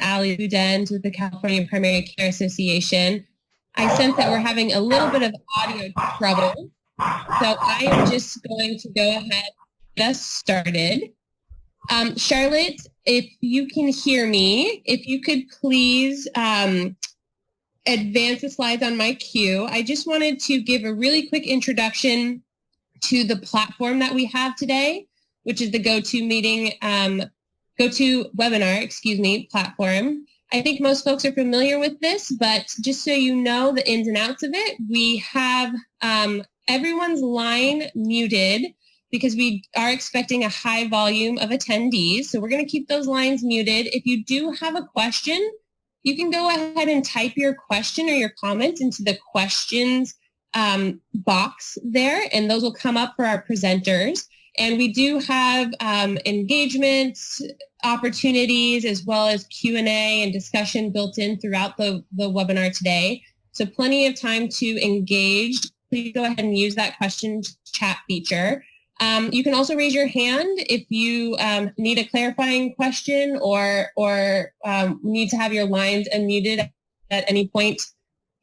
Ali Budens with the California Primary Care Association. I sense that we're having a little bit of audio trouble, so I am just going to go ahead and get us started. Charlotte, if you can hear me, if you could please advance the slides on my cue. I just wanted to give a really quick introduction to the platform that we have today, which is the GoToWebinar platform. I think most folks are familiar with this, but just so you know the ins and outs of it, we have everyone's line muted because we are expecting a high volume of attendees. So we're going to keep those lines muted. If you do have a question, you can go ahead and type your question or your comments into the questions box there, and those will come up for our presenters. And we do have engagement opportunities as well as Q&A and discussion built in throughout the webinar today. So plenty of time to engage. Please go ahead and use that question chat feature. You can also raise your hand if you need a clarifying question or need to have your lines unmuted at any point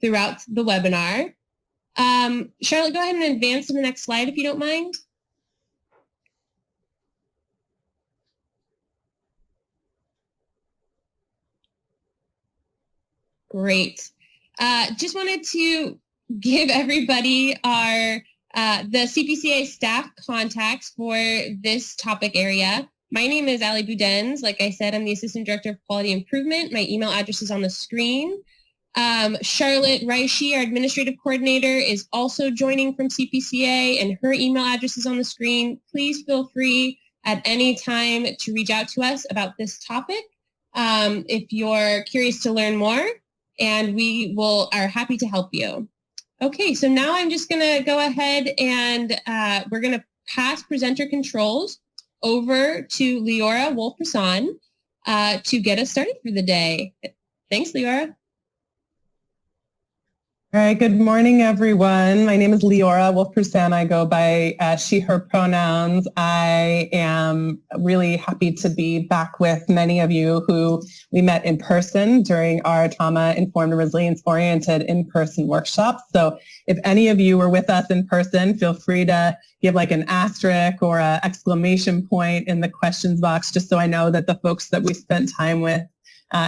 throughout the webinar. Charlotte, go ahead and advance to the next slide if you don't mind. Great. Just wanted to give everybody our the CPCA staff contacts for this topic area. My name is Ali Budens. Like I said, I'm the Assistant Director of Quality Improvement. My email address is on the screen. Charlotte Reishi, our Administrative Coordinator, is also joining from CPCA, and her email address is on the screen. Please feel free at any time to reach out to us about this topic if you're curious to learn more, and we are happy to help you. Okay, so now I'm just going to go ahead and we're going to pass presenter controls over to Leora Wolf-Prasan to get us started for the day. Thanks, Leora. All right, good morning, everyone. My name is Leora Wolf-Prasan. I go by she, her pronouns. I am really happy to be back with many of you who we met in person during our trauma-informed and resilience-oriented in-person workshops. So if any of you were with us in person, feel free to give like an asterisk or an exclamation point in the questions box, just so I know that the folks that we spent time with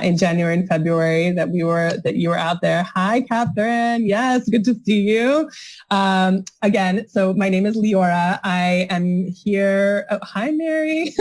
in January and February that you were out there. Hi, Catherine. Yes, good to see you. Again, so my name is Leora. I am here. Oh, hi, Mary.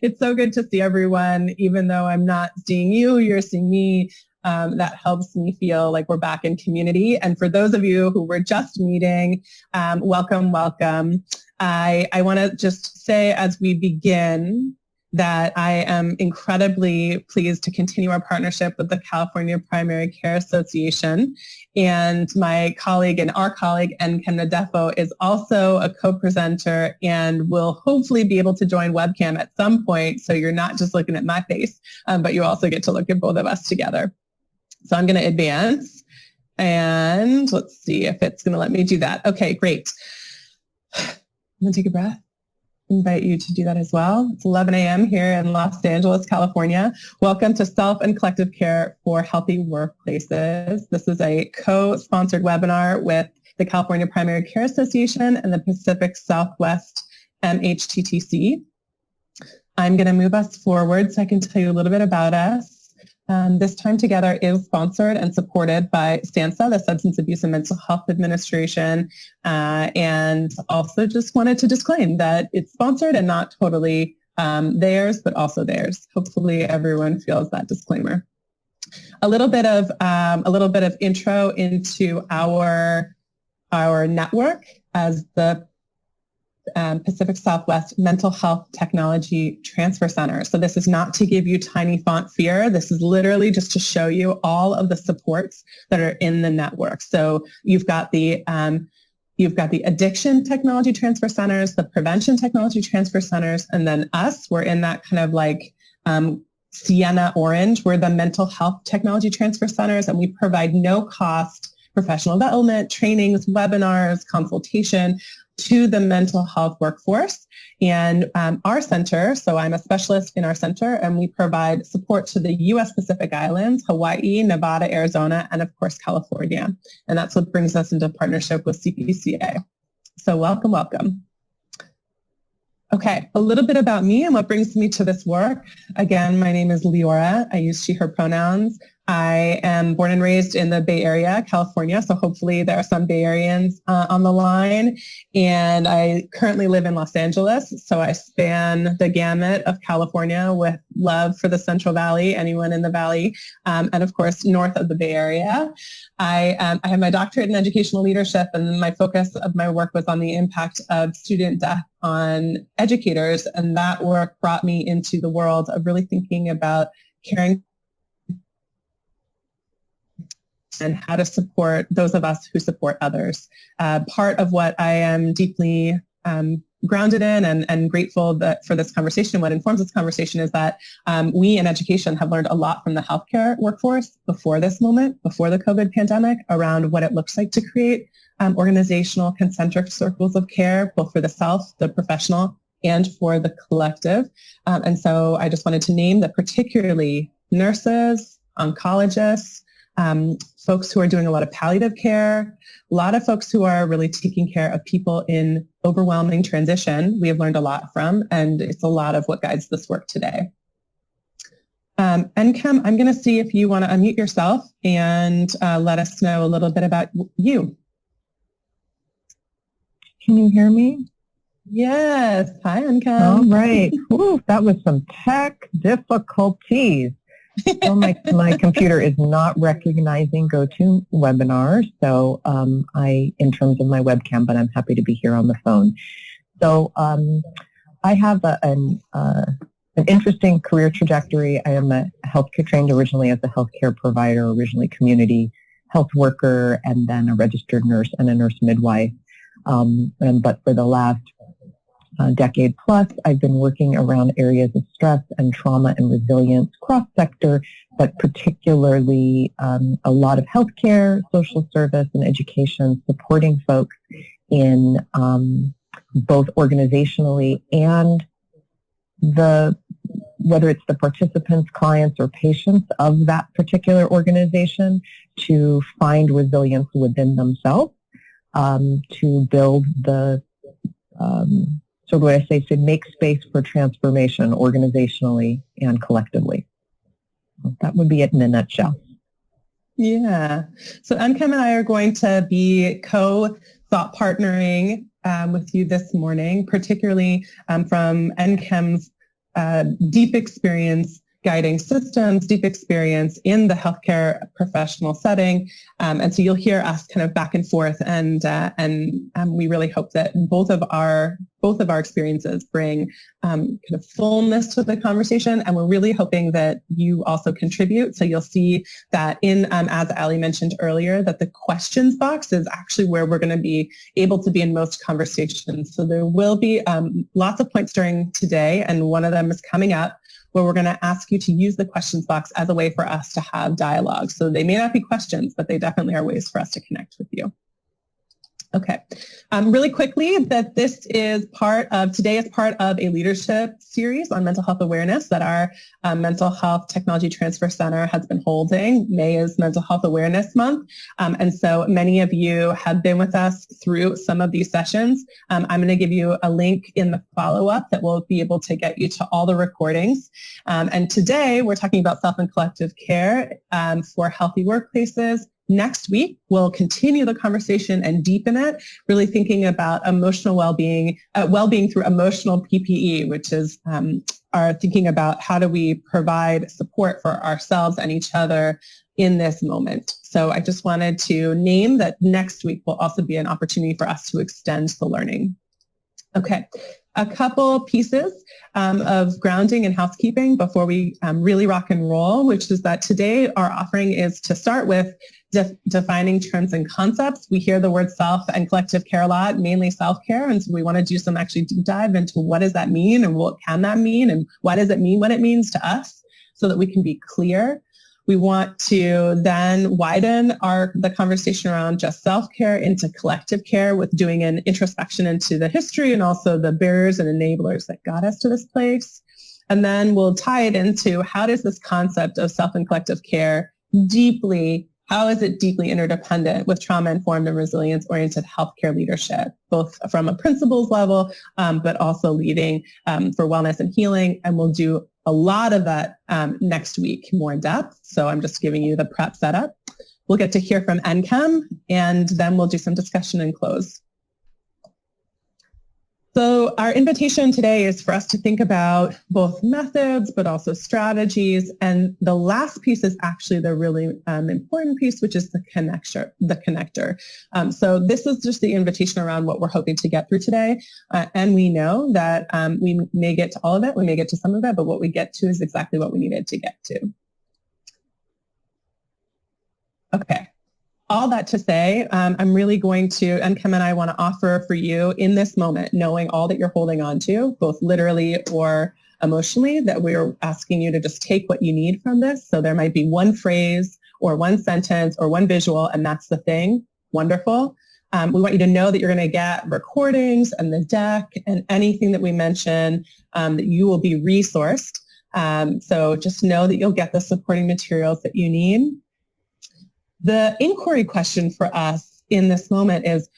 It's so good to see everyone. Even though I'm not seeing you, you're seeing me. That helps me feel like we're back in community. And for those of you who were just meeting, welcome, welcome. I want to just say as we begin that I am incredibly pleased to continue our partnership with the California Primary Care Association. And my colleague and our colleague, Nkem Nadefo, is also a co-presenter and will hopefully be able to join webcam at some point. So you're not just looking at my face, but you also get to look at both of us together. So I'm going to advance and let's see if it's going to let me do that. Okay, great. I'm going to take a breath. Invite you to do that as well. It's 11 a.m. here in Los Angeles, California. Welcome to Self and Collective Care for Healthy Workplaces. This is a co-sponsored webinar with the California Primary Care Association and the Pacific Southwest MHTTC. I'm going to move us forward so I can tell you a little bit about us. This time together is sponsored and supported by SANSA, the Substance Abuse and Mental Health Administration, and also just wanted to disclaim that it's sponsored and not totally theirs, but also theirs. Hopefully everyone feels that disclaimer. A little bit of intro into our network as the Pacific Southwest Mental Health Technology Transfer Center. So this is not to give you tiny font fear. This is literally just to show you all of the supports that are in the network. So you've got the addiction technology transfer centers, the prevention technology transfer centers, and then us. We're in that kind of like Sienna orange. We're the mental health technology transfer centers, and we provide no cost professional development, trainings, webinars, consultation to the mental health workforce. And our center, so I'm a specialist in our center, and we provide support to the U.S. Pacific Islands, Hawaii, Nevada, Arizona, and of course, California. And that's what brings us into partnership with CPCA. So welcome, welcome. Okay, a little bit about me and what brings me to this work. Again, my name is Leora. I use she, her pronouns. I am born and raised in the Bay Area, California, so hopefully there are some Bay Areans on the line. And I currently live in Los Angeles, so I span the gamut of California with love for the Central Valley, anyone in the Valley, and of course, north of the Bay Area. I have my doctorate in educational leadership, and my focus of my work was on the impact of student death on educators, and that work brought me into the world of really thinking about caring and how to support those of us who support others. Part of what I am deeply grounded in and grateful that for this conversation, what informs this conversation is that we in education have learned a lot from the healthcare workforce before this moment, before the COVID pandemic, around what it looks like to create organizational concentric circles of care, both for the self, the professional, and for the collective. And so I just wanted to name that particularly nurses, oncologists, folks who are doing a lot of palliative care, a lot of folks who are really taking care of people in overwhelming transition, we have learned a lot from, and it's a lot of what guides this work today. Enchem, I'm going to see if you want to unmute yourself and let us know a little bit about you. Can you hear me? Yes. Hi, Enchem. All right. Whew, that was some tech difficulties. So my computer is not recognizing GoToWebinar, so in terms of my webcam, but I'm happy to be here on the phone. So I have an interesting career trajectory. I am a healthcare trained originally as a healthcare provider, originally community health worker, and then a registered nurse and a nurse midwife. But for the last decade plus, I've been working around areas of stress and trauma and resilience cross-sector, but particularly a lot of healthcare, social service, and education, supporting folks in both organizationally and whether it's the participants, clients, or patients of that particular organization to find resilience within themselves, to build the so what I say, to make space for transformation organizationally and collectively. That would be it in a nutshell. Yeah. So Enchem and I are going to be co-thought partnering with you this morning, particularly from Enchem's deep experience guiding systems, deep experience in the healthcare professional setting. And so you'll hear us kind of back and forth, and we really hope that both of our experiences bring kind of fullness to the conversation, and we're really hoping that you also contribute. So you'll see that as Ali mentioned earlier, that the questions box is actually where we're going to be able to be in most conversations. So there will be lots of points during today, and one of them is coming up, where we're going to ask you to use the questions box as a way for us to have dialogue. So they may not be questions, but they definitely are ways for us to connect with you. Okay. Really quickly, that today is part of a leadership series on mental health awareness that our Mental Health Technology Transfer Center has been holding. May is Mental Health Awareness Month. And so many of you have been with us through some of these sessions. I'm going to give you a link in the follow-up that will be able to get you to all the recordings. And today we're talking about self and collective care for healthy workplaces. Next week, we'll continue the conversation and deepen it, really thinking about emotional well-being, well-being through emotional PPE, which is our thinking about how do we provide support for ourselves and each other in this moment. So I just wanted to name that next week will also be an opportunity for us to extend the learning. Okay. A couple pieces of grounding and housekeeping before we really rock and roll, which is that today our offering is to start with defining terms and concepts. We hear the word self and collective care a lot, mainly self-care, and so we want to do some actually deep dive into what does that mean and what can that mean and why does it mean what it means to us so that we can be clear. We want to then widen the conversation around just self-care into collective care with doing an introspection into the history and also the barriers and enablers that got us to this place. And then we'll tie it into how does this concept of self and collective care how is it deeply interdependent with trauma-informed and resilience-oriented healthcare leadership, both from a principles level, but also leading for wellness and healing. And we'll do a lot of that next week, more in depth. So I'm just giving you the prep setup. We'll get to hear from NCHEM, and then we'll do some discussion and close. So our invitation today is for us to think about both methods, but also strategies. And the last piece is actually the really important piece, which is the connector. So this is just the invitation around what we're hoping to get through today. And we know that we may get to all of it, we may get to some of it, but what we get to is exactly what we needed to get to. Okay. All that to say, I'm really going to, NCHEM and I want to offer for you in this moment, knowing all that you're holding on to, both literally or emotionally, that we're asking you to just take what you need from this. So there might be one phrase or one sentence or one visual, and that's the thing. Wonderful. We want you to know that you're going to get recordings and the deck and anything that we mention, that you will be resourced. So just know that you'll get the supporting materials that you need. The inquiry question for us in this moment is,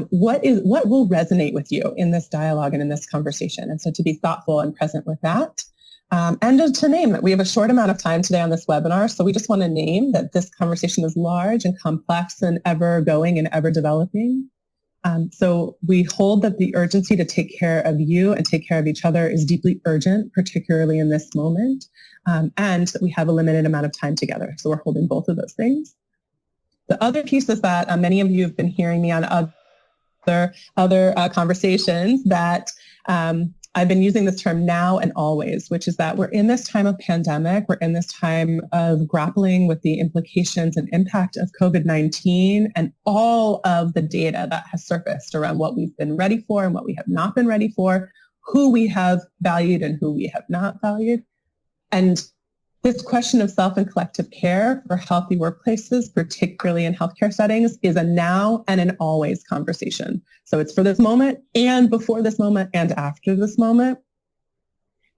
what will resonate with you in this dialogue and in this conversation? And so to be thoughtful and present with that. And to name that we have a short amount of time today on this webinar. So we just want to name that this conversation is large and complex and ever going and ever developing. So we hold that the urgency to take care of you and take care of each other is deeply urgent, particularly in this moment. And that we have a limited amount of time together. So we're holding both of those things. The other piece is that many of you have been hearing me on other conversations that I've been using this term now and always, which is that we're in this time of pandemic. We're in this time of grappling with the implications and impact of COVID-19 and all of the data that has surfaced around what we've been ready for and what we have not been ready for, who we have valued and who we have not valued. And this question of self and collective care for healthy workplaces, particularly in healthcare settings, is a now and an always conversation. So it's for this moment and before this moment and after this moment.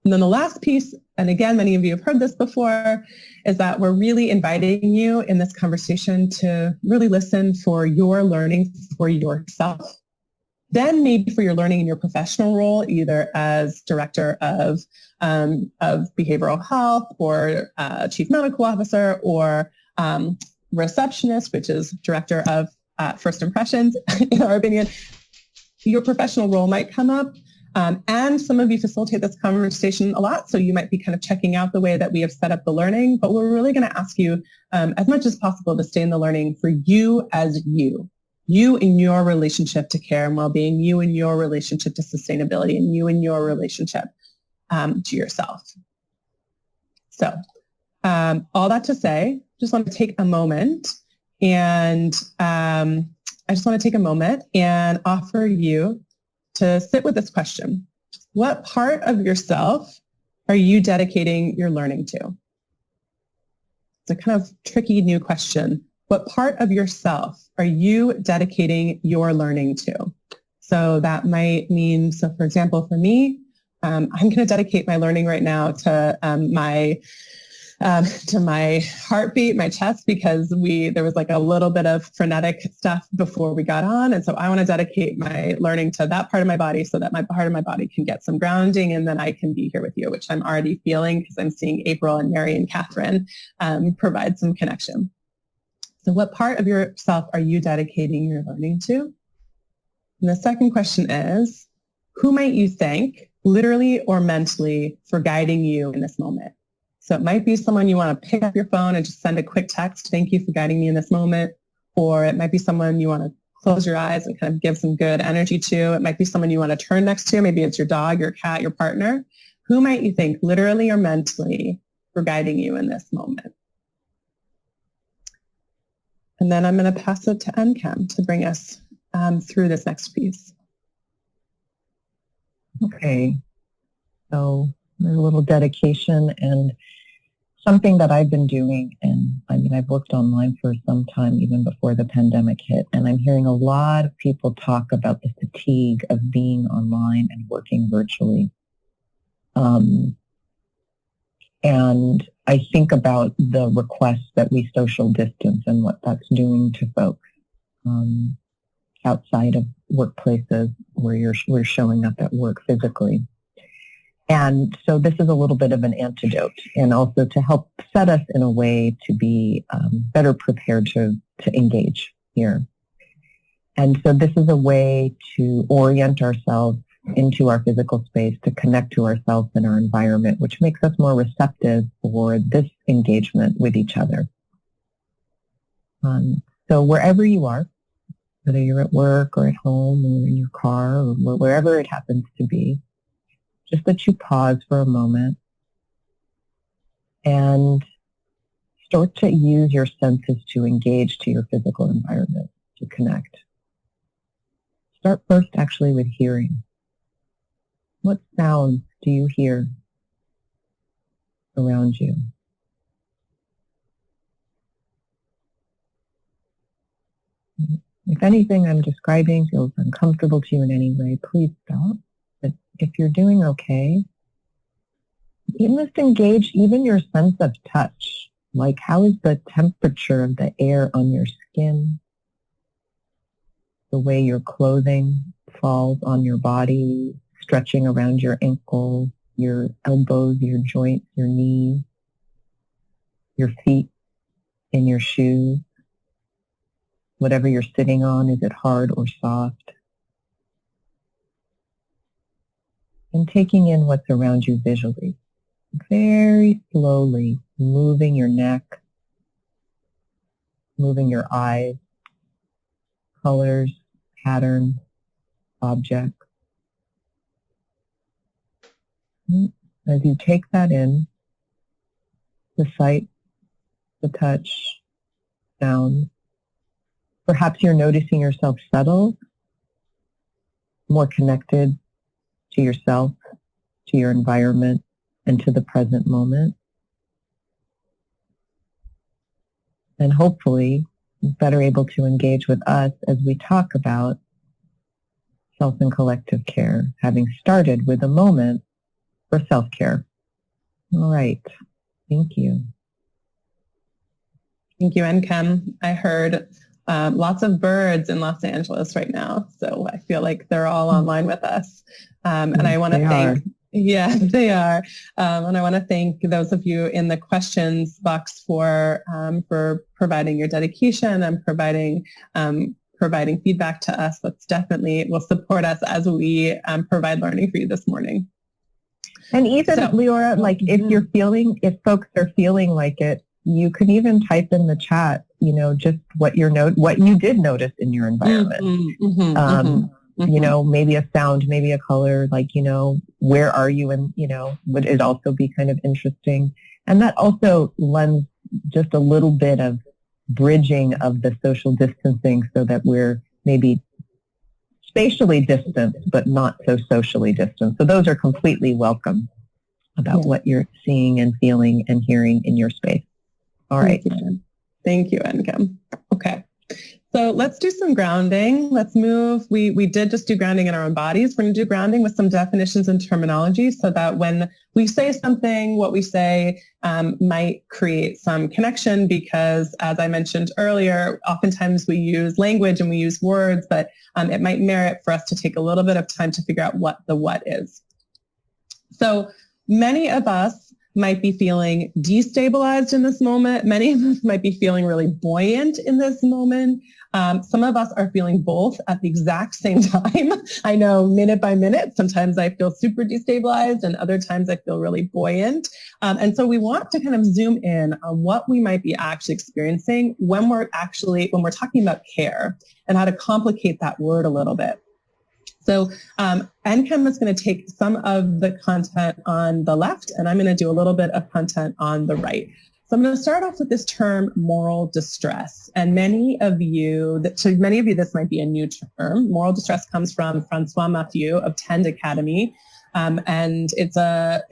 And then the last piece, and again, many of you have heard this before, is that we're really inviting you in this conversation to really listen for your learning for yourself. Then maybe for your learning in your professional role, either as director of behavioral health or chief medical officer or receptionist, which is director of first impressions, in our opinion, your professional role might come up. And some of you facilitate this conversation a lot, so you might be kind of checking out the way that we have set up the learning, but we're really going to ask you as much as possible to stay in the learning for you as you in your relationship to care and well-being, you in your relationship to sustainability, and you in your relationship to yourself. So all that to say, just want to take a moment and offer you to sit with this question. What part of yourself are you dedicating your learning to? It's a kind of tricky new question. What part of yourself are you dedicating your learning to? So that might mean, so for example, for me, I'm going to dedicate my learning right now to my heartbeat, my chest, because there was like a little bit of frenetic stuff before we got on. And so I want to dedicate my learning to that part of my body so that my part of my body can get some grounding and then I can be here with you, which I'm already feeling because I'm seeing April and Mary and Catherine provide some connection. So what part of yourself are you dedicating your learning to? And the second question is, who might you thank, literally or mentally, for guiding you in this moment? So it might be someone you want to pick up your phone and just send a quick text, thank you for guiding me in this moment. Or it might be someone you want to close your eyes and kind of give some good energy to. It might be someone you want to turn next to. Maybe it's your dog, your cat, your partner. Who might you thank, literally or mentally, for guiding you in this moment? And then I'm going to pass it to NCHEM to bring us through this next piece. Okay, so there's a little dedication and something that I've been doing and I've worked online for some time, even before the pandemic hit, and I'm hearing a lot of people talk about the fatigue of being online and working virtually. And I think about the request that we social distance and what that's doing to folks outside of workplaces where we're showing up at work physically. And so this is a little bit of an antidote, and also to help set us in a way to be better prepared to engage here. And so this is a way to orient ourselves into our physical space, to connect to ourselves and our environment, which makes us more receptive for this engagement with each other. So wherever you are, whether you're at work or at home or in your car or wherever it happens to be, just that you pause for a moment and start to use your senses to engage to your physical environment, to connect. Start first actually with hearing. What sounds do you hear around you? If anything I'm describing feels uncomfortable to you in any way, please stop. But if you're doing okay, you must engage even your sense of touch. Like, how is the temperature of the air on your skin? The way your clothing falls on your body, stretching around your ankles, your elbows, your joints, your knees, your feet in your shoes. Whatever you're sitting on, is it hard or soft? And taking in what's around you visually. Very slowly moving your neck, moving your eyes, colors, patterns, objects. As you take that in, the sight, the touch, sound, perhaps you're noticing yourself settled, more connected to yourself, to your environment, and to the present moment. And hopefully better able to engage with us as we talk about self and collective care, having started with a moment for self-care. All right. Thank you. Thank you, NChem. I heard lots of birds in Los Angeles right now, so I feel like they're all online with us. And I want to thank, yeah, they are. And I want to thank those of you in the questions box for providing your dedication and providing feedback to us. That's definitely will support us as we provide learning for you this morning. And even, Leora, like if folks are feeling like it, you can even type in the chat, just what you did notice in your environment. Maybe a sound, maybe a color, where are you? And, would it also be kind of interesting? And that also lends just a little bit of bridging of the social distancing so that we're maybe spatially distant, but not so socially distant. So those are completely welcome about what you're seeing and feeling and hearing in your space. All right. Thank you, NChem. Okay. So let's do some grounding. Let's move. We did just do grounding in our own bodies. We're going to do grounding with some definitions and terminology so that when we say something, what we say might create some connection because, as I mentioned earlier, oftentimes we use language and we use words, but it might merit for us to take a little bit of time to figure out what the what is. So many of us might be feeling destabilized in this moment. Many of us might be feeling really buoyant in this moment. Some of us are feeling both at the exact same time. I know minute by minute, sometimes I feel super destabilized and other times I feel really buoyant. And so we want to kind of zoom in on what we might be actually experiencing when we're talking about care and how to complicate that word a little bit. So NChem is going to take some of the content on the left, and I'm going to do a little bit of content on the right. So I'm going to start off with this term, moral distress. And many of you, this might be a new term. Moral distress comes from Francois Mathieu of Tend Academy. And it's a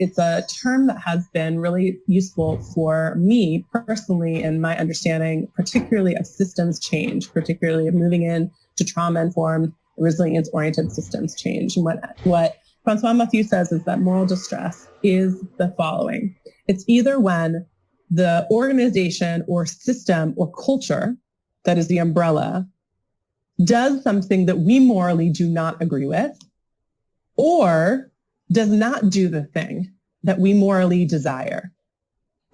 term that has been really useful for me personally in my understanding, particularly of systems change, particularly of moving in to trauma-informed, resilience-oriented systems change. And what Francois Mathieu says is that moral distress is the following. It's either when the organization or system or culture that is the umbrella does something that we morally do not agree with, or does not do the thing that we morally desire.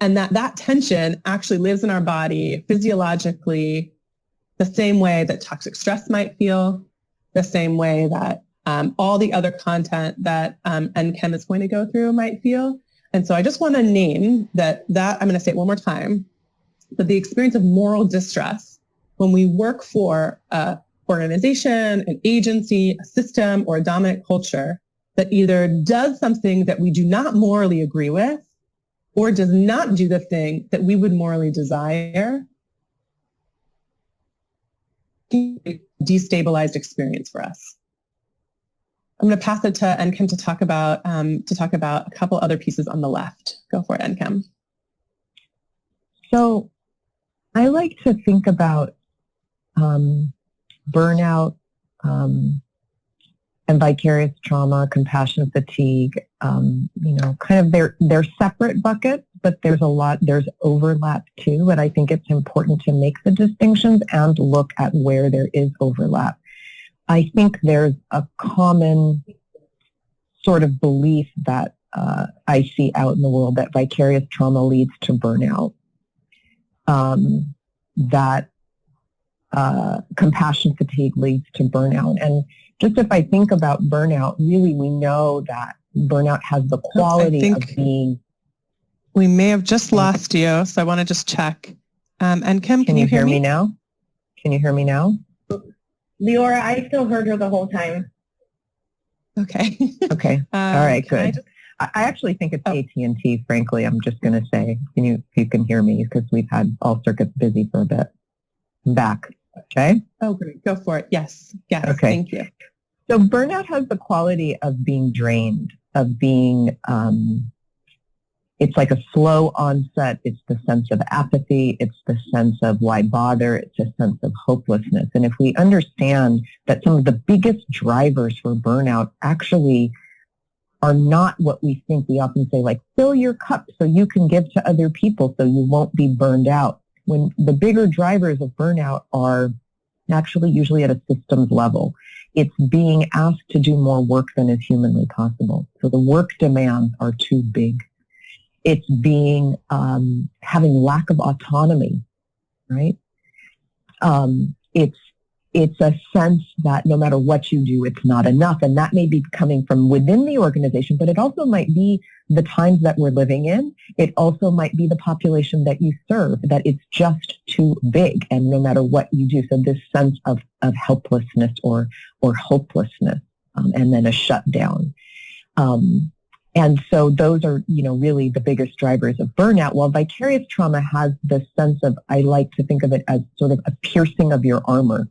And that tension actually lives in our body physiologically the same way that toxic stress might feel, the same way that all the other content that NCHEM is going to go through might feel. And so I just want to name that I'm going to say it one more time, that the experience of moral distress when we work for an organization, an agency, a system, or a dominant culture that either does something that we do not morally agree with or does not do the thing that we would morally desire, a destabilized experience for us. I'm going to pass it to NCHEM to talk about a couple other pieces on the left. Go for it, NCHEM. So I like to think about burnout and vicarious trauma, compassion fatigue, kind of they're separate buckets, but there's overlap too. And I think it's important to make the distinctions and look at where there is overlap. I think there's a common sort of belief that I see out in the world that vicarious trauma leads to burnout, that compassion fatigue leads to burnout. And just if I think about burnout, really we know that burnout has the quality of being... We may have just lost you, so I want to just check. And Kim, can you hear me now? Can you hear me now? Leora, I still heard her the whole time. Okay. Okay. All right, good. I actually think it's AT&T, frankly. I'm just going to say, if you can hear me, because we've had all circuits busy for a bit. I'm back. Okay? Oh, great. Go for it. Yes. Yes. Okay. Thank you. So burnout has the quality of being drained, of being, it's like a slow onset. It's the sense of apathy. It's the sense of why bother. It's a sense of hopelessness. And if we understand that some of the biggest drivers for burnout actually are not what we think, we often say, like, fill your cup so you can give to other people so you won't be burned out. When the bigger drivers of burnout are actually usually at a systems level. It's being asked to do more work than is humanly possible. So the work demands are too big. It's being, having lack of autonomy, right? It's a sense that no matter what you do, it's not enough. And that may be coming from within the organization, but it also might be the times that we're living in. It also might be the population that you serve, that it's just too big. And no matter what you do, so this sense of helplessness or hopelessness, and then a shutdown. And so those are, really the biggest drivers of burnout. While vicarious trauma has this sense of, I like to think of it as sort of a piercing of your armor,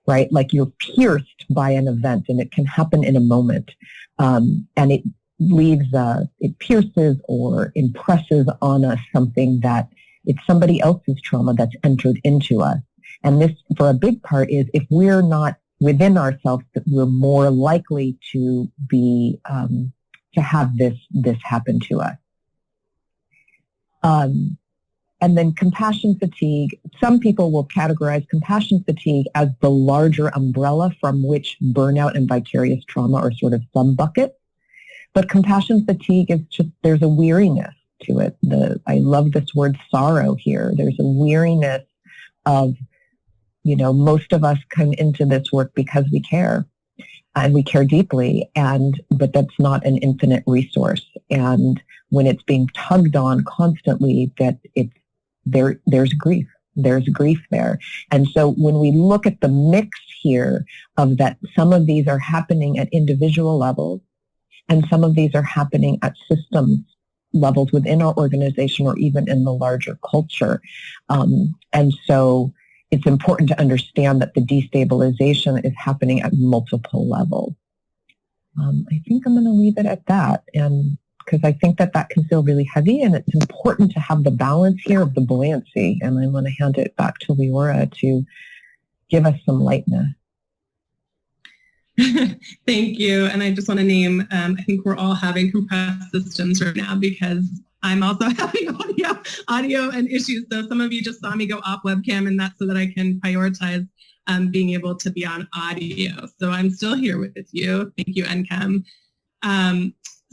right? Like you're pierced by an event, and it can happen in a moment. And it leaves, it pierces or impresses on us something that it's somebody else's trauma that's entered into us. And this, for a big part, is if we're not within ourselves, that we're more likely to be, to have this happen to us. And then compassion fatigue, some people will categorize compassion fatigue as the larger umbrella from which burnout and vicarious trauma are sort of sub-buckets. But compassion fatigue is just, there's a weariness to it. I love this word sorrow here. There's a weariness of, most of us come into this work because we care. And we care deeply, but that's not an infinite resource. And when it's being tugged on constantly, there's grief. There's grief there. And so when we look at the mix here of that, some of these are happening at individual levels, and some of these are happening at systems levels within our organization or even in the larger culture. And so it's important to understand that the destabilization is happening at multiple levels. I think I'm going to leave it at that, and because I think that can feel really heavy, and it's important to have the balance here of the buoyancy. And I'm going to hand it back to Leora to give us some lightness. Thank you. And I just want to name, I think we're all having compressed systems right now because I'm also having audio and issues. So some of you just saw me go off webcam, and that's so that I can prioritize being able to be on audio. So I'm still here with you. Thank you, NChem.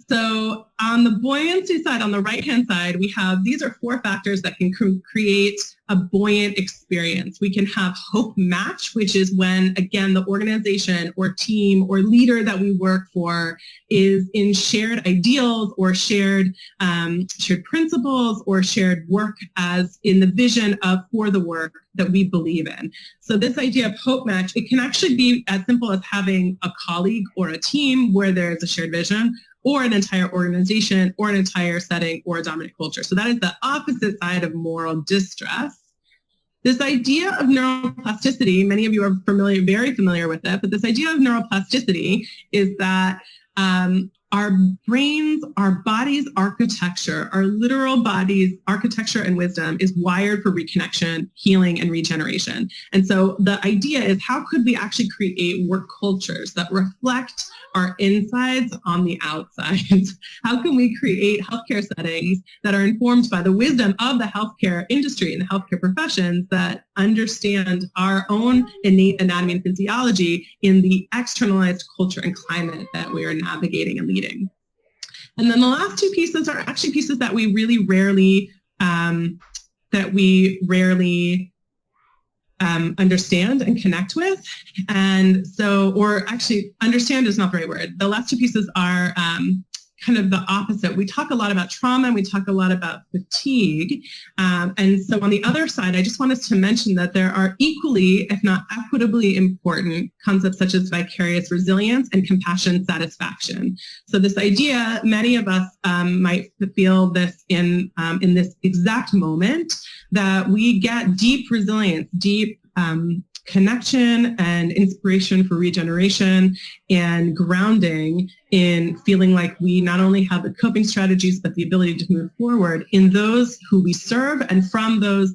So on the buoyancy side, on the right-hand side, we have, these are 4 factors that can create a buoyant experience. We can have hope match, which is when, again, the organization or team or leader that we work for is in shared ideals or shared principles or shared work as in the vision of for the work that we believe in. So this idea of hope match, it can actually be as simple as having a colleague or a team where there's a shared vision, or an entire organization, or an entire setting, or a dominant culture. So that is the opposite side of moral distress. This idea of neuroplasticity, many of you are very familiar with it, but this idea of neuroplasticity is that our brains, our bodies' architecture, our literal bodies' architecture and wisdom is wired for reconnection, healing, and regeneration. And so the idea is, how could we actually create work cultures that reflect our insides on the outside? How can we create healthcare settings that are informed by the wisdom of the healthcare industry and the healthcare professions that understand our own innate anatomy and physiology in the externalized culture and climate that we are navigating and leading? And then the last 2 pieces are actually pieces that we really rarely understand and connect with. And so, or actually understand is not the right word. The last 2 pieces are kind of the opposite. We talk a lot about trauma and we talk a lot about fatigue. And so on the other side, I just want us to mention that there are equally, if not equitably important concepts such as vicarious resilience and compassion satisfaction. So this idea, many of us might feel this in this exact moment, that we get deep resilience, deep connection and inspiration for regeneration and grounding in feeling like we not only have the coping strategies but the ability to move forward in those who we serve and from those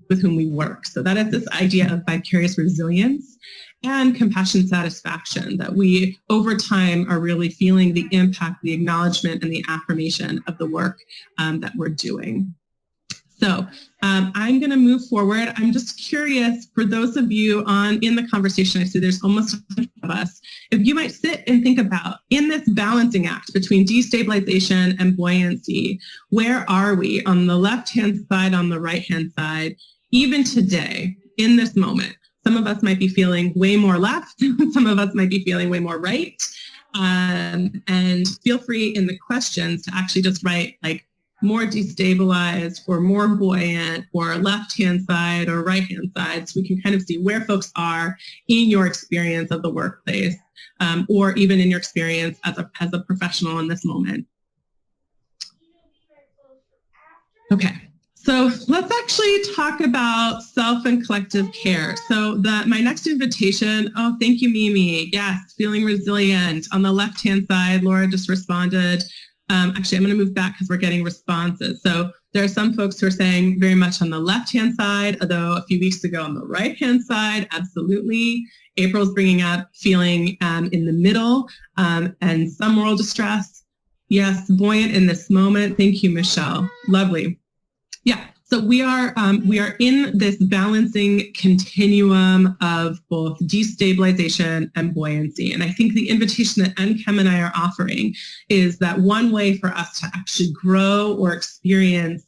with whom we work. So that is this idea of vicarious resilience and compassion satisfaction, that we over time are really feeling the impact, the acknowledgement, and the affirmation of the work that we're doing. So I'm going to move forward. I'm just curious, for those of you in the conversation, I see there's almost a bunch of us, if you might sit and think about, in this balancing act between destabilization and buoyancy, where are we on the left-hand side, on the right-hand side, even today, in this moment? Some of us might be feeling way more left. Some of us might be feeling way more right. And feel free in the questions to actually just write like more destabilized or more buoyant or left-hand side or right-hand side, so we can kind of see where folks are in your experience of the workplace, or even in your experience as a professional in this moment. Okay, so let's actually talk about self and collective care. So my next invitation, oh, thank you, Mimi. Yes, feeling resilient. On the left-hand side, Laura just responded. Actually, I'm going to move back because we're getting responses. So there are some folks who are saying very much on the left-hand side, although a few weeks ago on the right-hand side, absolutely. April's bringing up feeling in the middle and some moral distress. Yes, buoyant in this moment. Thank you, Michelle. Lovely. Yeah. So we are in this balancing continuum of both destabilization and buoyancy. And I think the invitation that NChem and I are offering is that one way for us to actually grow or experience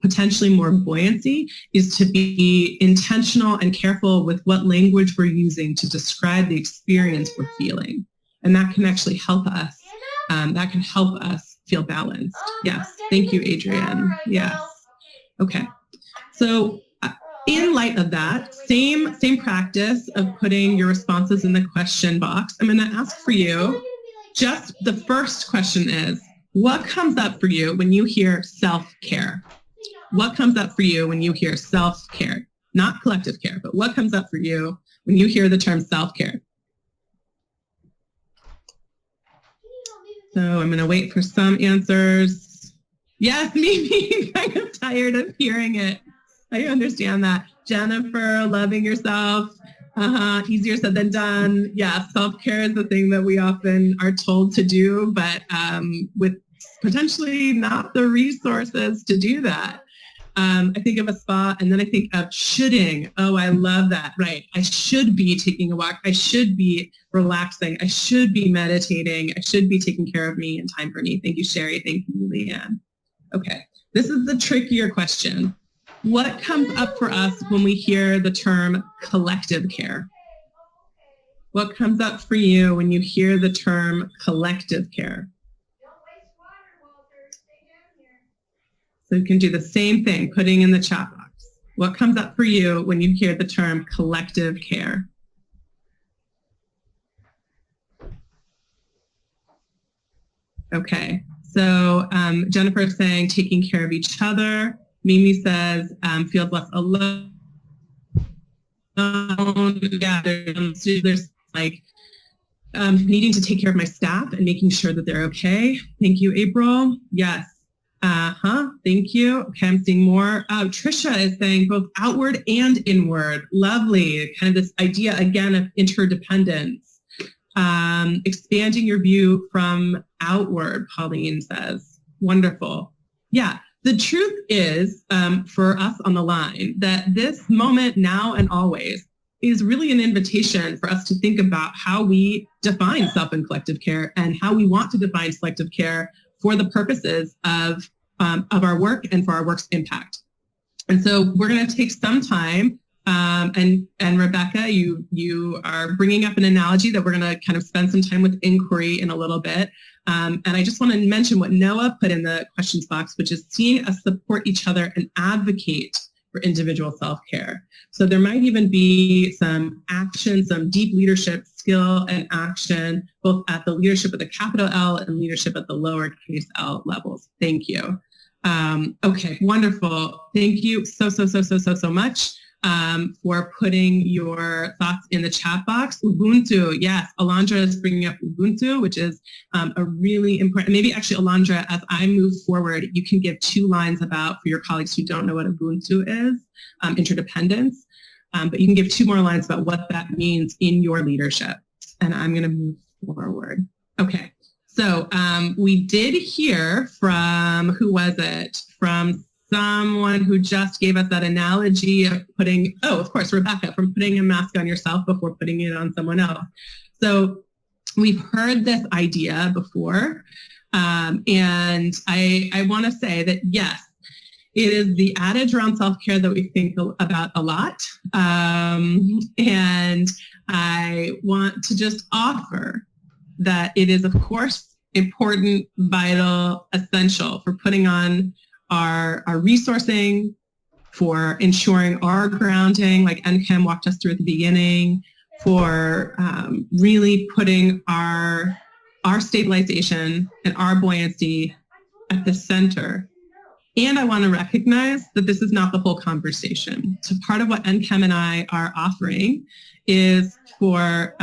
potentially more buoyancy is to be intentional and careful with what language we're using to describe the experience we're feeling. And that can actually help us. That can help us feel balanced. Yes. Thank you, Adrienne. Yes. Okay, so in light of that, same practice of putting your responses in the question box. I'm going to ask for you, just the first question is, what comes up for you when you hear self-care? What comes up for you when you hear self-care? Not collective care, but what comes up for you when you hear the term self-care? So I'm going to wait for some answers. Yes, me kind of tired of hearing it. I understand that. Jennifer, loving yourself. Easier said than done. Yeah, self-care is the thing that we often are told to do, but with potentially not the resources to do that. I think of a spa, and then I think of shoulding. Oh, I love that. Right. I should be taking a walk. I should be relaxing. I should be meditating. I should be taking care of me and time for me. Thank you, Sherry. Thank you, Leanne. Okay. This is the trickier question. What comes up for us when we hear the term collective care? What comes up for you when you hear the term collective care? So you can do the same thing, putting in the chat box. What comes up for you when you hear the term collective care? Okay, so Jennifer is saying taking care of each other. Mimi says feels less alone. Yeah, there's like needing to take care of my staff and making sure that they're okay. Thank you, April. Yes. Thank you. Okay, I'm seeing more. Trisha is saying both outward and inward. Lovely. Kind of this idea, again, of interdependence. Expanding your view from outward, Pauline says. Wonderful. Yeah, the truth is, for us on the line, that this moment now and always is really an invitation for us to think about how we define self and collective care and how we want to define selective care for the purposes of our work and for our work's impact. And so we're going to take some time, and Rebecca, you are bringing up an analogy that we're going to kind of spend some time with inquiry in a little bit. And I just want to mention what Noah put in the questions box, which is seeing us support each other and advocate for individual self-care. So there might even be some action, some deep leadership skill and action, both at the leadership with a capital L and leadership at the lowercase l levels. Thank you. Okay, wonderful. Thank you so much for putting your thoughts in the chat box. Ubuntu, yes, Alondra is bringing up Ubuntu, which is a really important, maybe actually Alondra, as I move forward, you can give 2 lines about, for your colleagues who don't know what Ubuntu is, interdependence, but you can give 2 more lines about what that means in your leadership. And I'm going to move forward. Okay, so we did hear from, who was it? From someone who just gave us that analogy of putting, oh, of course, Rebecca, from putting a mask on yourself before putting it on someone else. So we've heard this idea before, and I want to say that, yes, it is the adage around self-care that we think about a lot, and I want to just offer that it is, of course, important, vital, essential for putting on our resourcing, for ensuring our grounding, like NChem walked us through at the beginning, for really putting our stabilization and our buoyancy at the center. And I want to recognize that this is not the whole conversation. So part of what NChem and I are offering is for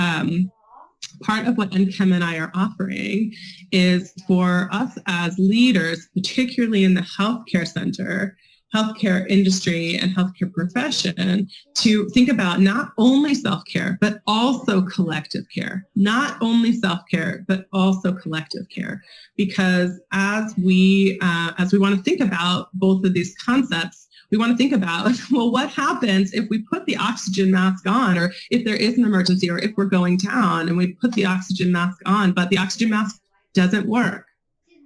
us as leaders, particularly in the healthcare center, healthcare industry, and healthcare profession, to think about not only self-care, but also collective care. Not only self-care, but also collective care. Because as we want to think about both of these concepts, we want to think about, well, what happens if we put the oxygen mask on, or if there is an emergency, or if we're going down and we put the oxygen mask on, but the oxygen mask doesn't work,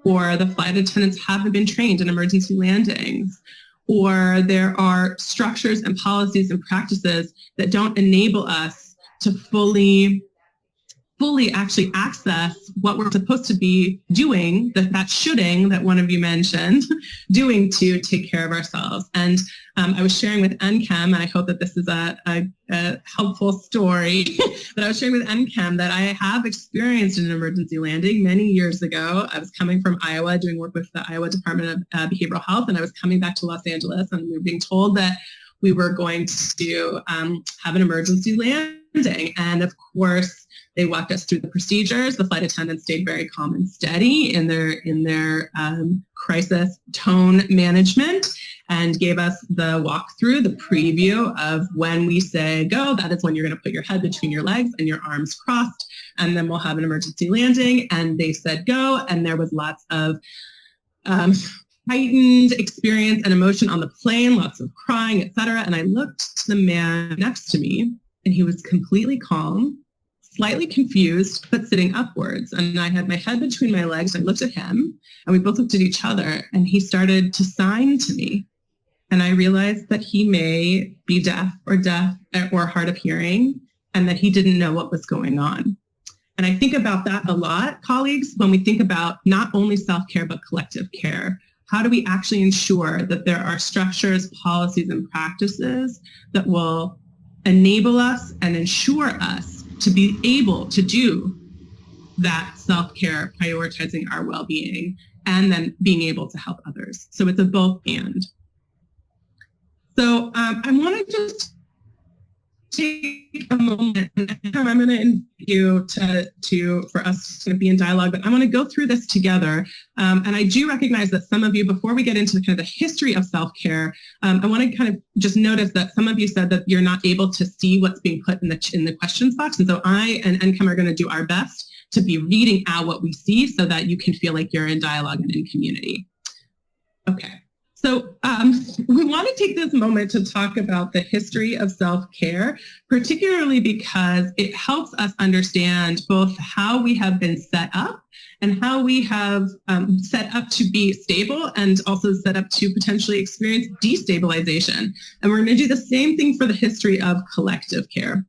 or the flight attendants haven't been trained in emergency landings, or there are structures and policies and practices that don't enable us to fully actually access what we're supposed to be doing, that shoulding that one of you mentioned, doing to take care of ourselves. And I was sharing with NChem, and I hope that this is a helpful story, but I was sharing with NChem that I have experienced an emergency landing many years ago. I was coming from Iowa, doing work with the Iowa Department of Behavioral Health, and I was coming back to Los Angeles, and we were being told that we were going to have an emergency landing. And of course, They walked us through the procedures. The flight attendants stayed very calm and steady in their crisis tone management, and gave us the walkthrough, the preview of when we say go, that is when you're going to put your head between your legs and your arms crossed, and then we'll have an emergency landing. And they said go, and there was lots of heightened experience and emotion on the plane, lots of crying, etc. And I looked to the man next to me, and he was completely calm, slightly confused, but sitting upwards. And I had my head between my legs. I looked at him, and we both looked at each other, and he started to sign to me. And I realized that he may be deaf or hard of hearing, and that he didn't know what was going on. And I think about that a lot, colleagues, when we think about not only self-care, but collective care. How do we actually ensure that there are structures, policies, and practices that will enable us and ensure us to be able to do that self-care, prioritizing our well-being, and then being able to help others. So it's a both and. So I want to just take a moment, and I'm going to invite you for us to be in dialogue, but I want to go through this together. And I do recognize that some of you, before we get into kind of the history of self-care, I want to kind of just notice that some of you said that you're not able to see what's being put in the questions box. And so I and NCAM are going to do our best to be reading out what we see so that you can feel like you're in dialogue and in community. Okay. So we want to take this moment to talk about the history of self-care, particularly because it helps us understand both how we have been set up and how we have set up to be stable, and also set up to potentially experience destabilization. And we're going to do the same thing for the history of collective care.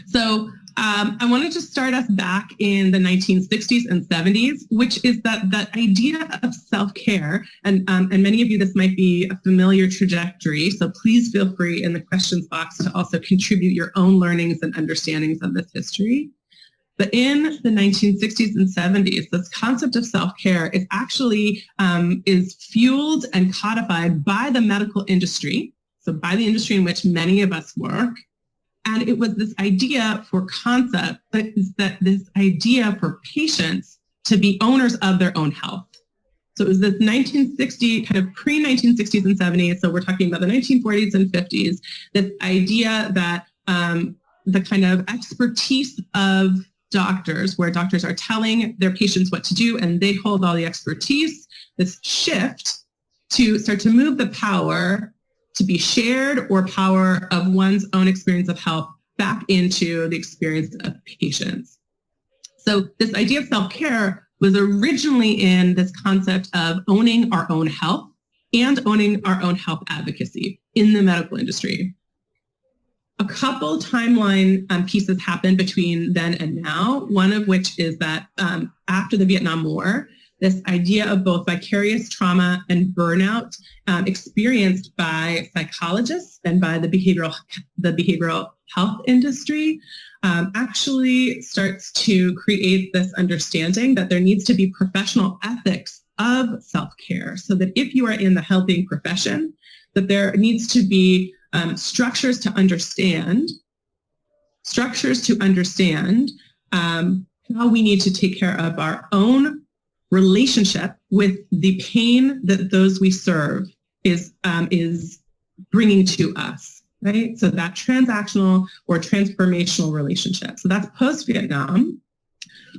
So I want to just start us back in the 1960s and 70s, which is that idea of self-care, and many of you, this might be a familiar trajectory, so please feel free in the questions box to also contribute your own learnings and understandings of this history. But in the 1960s and 70s, this concept of self-care is actually is fueled and codified by the medical industry, so by the industry in which many of us work. And it was this idea for concept, that this idea for patients to be owners of their own health. So it was this 1960, kind of pre-1960s and 70s, so we're talking about the 1940s and 50s, this idea that the kind of expertise of doctors, where doctors are telling their patients what to do and they hold all the expertise, this shift to start to move the power to be shared, or power of one's own experience of health back into the experience of patients. So this idea of self-care was originally in this concept of owning our own health and owning our own health advocacy in the medical industry. A couple timeline pieces happened between then and now, one of which is that after the Vietnam War, this idea of both vicarious trauma and burnout experienced by psychologists and by the behavioral health industry actually starts to create this understanding that there needs to be professional ethics of self-care, so that if you are in the helping profession, that there needs to be structures to understand how we need to take care of our own relationship with the pain that those we serve is bringing to us, right? So that transactional or transformational relationship. So that's post-Vietnam.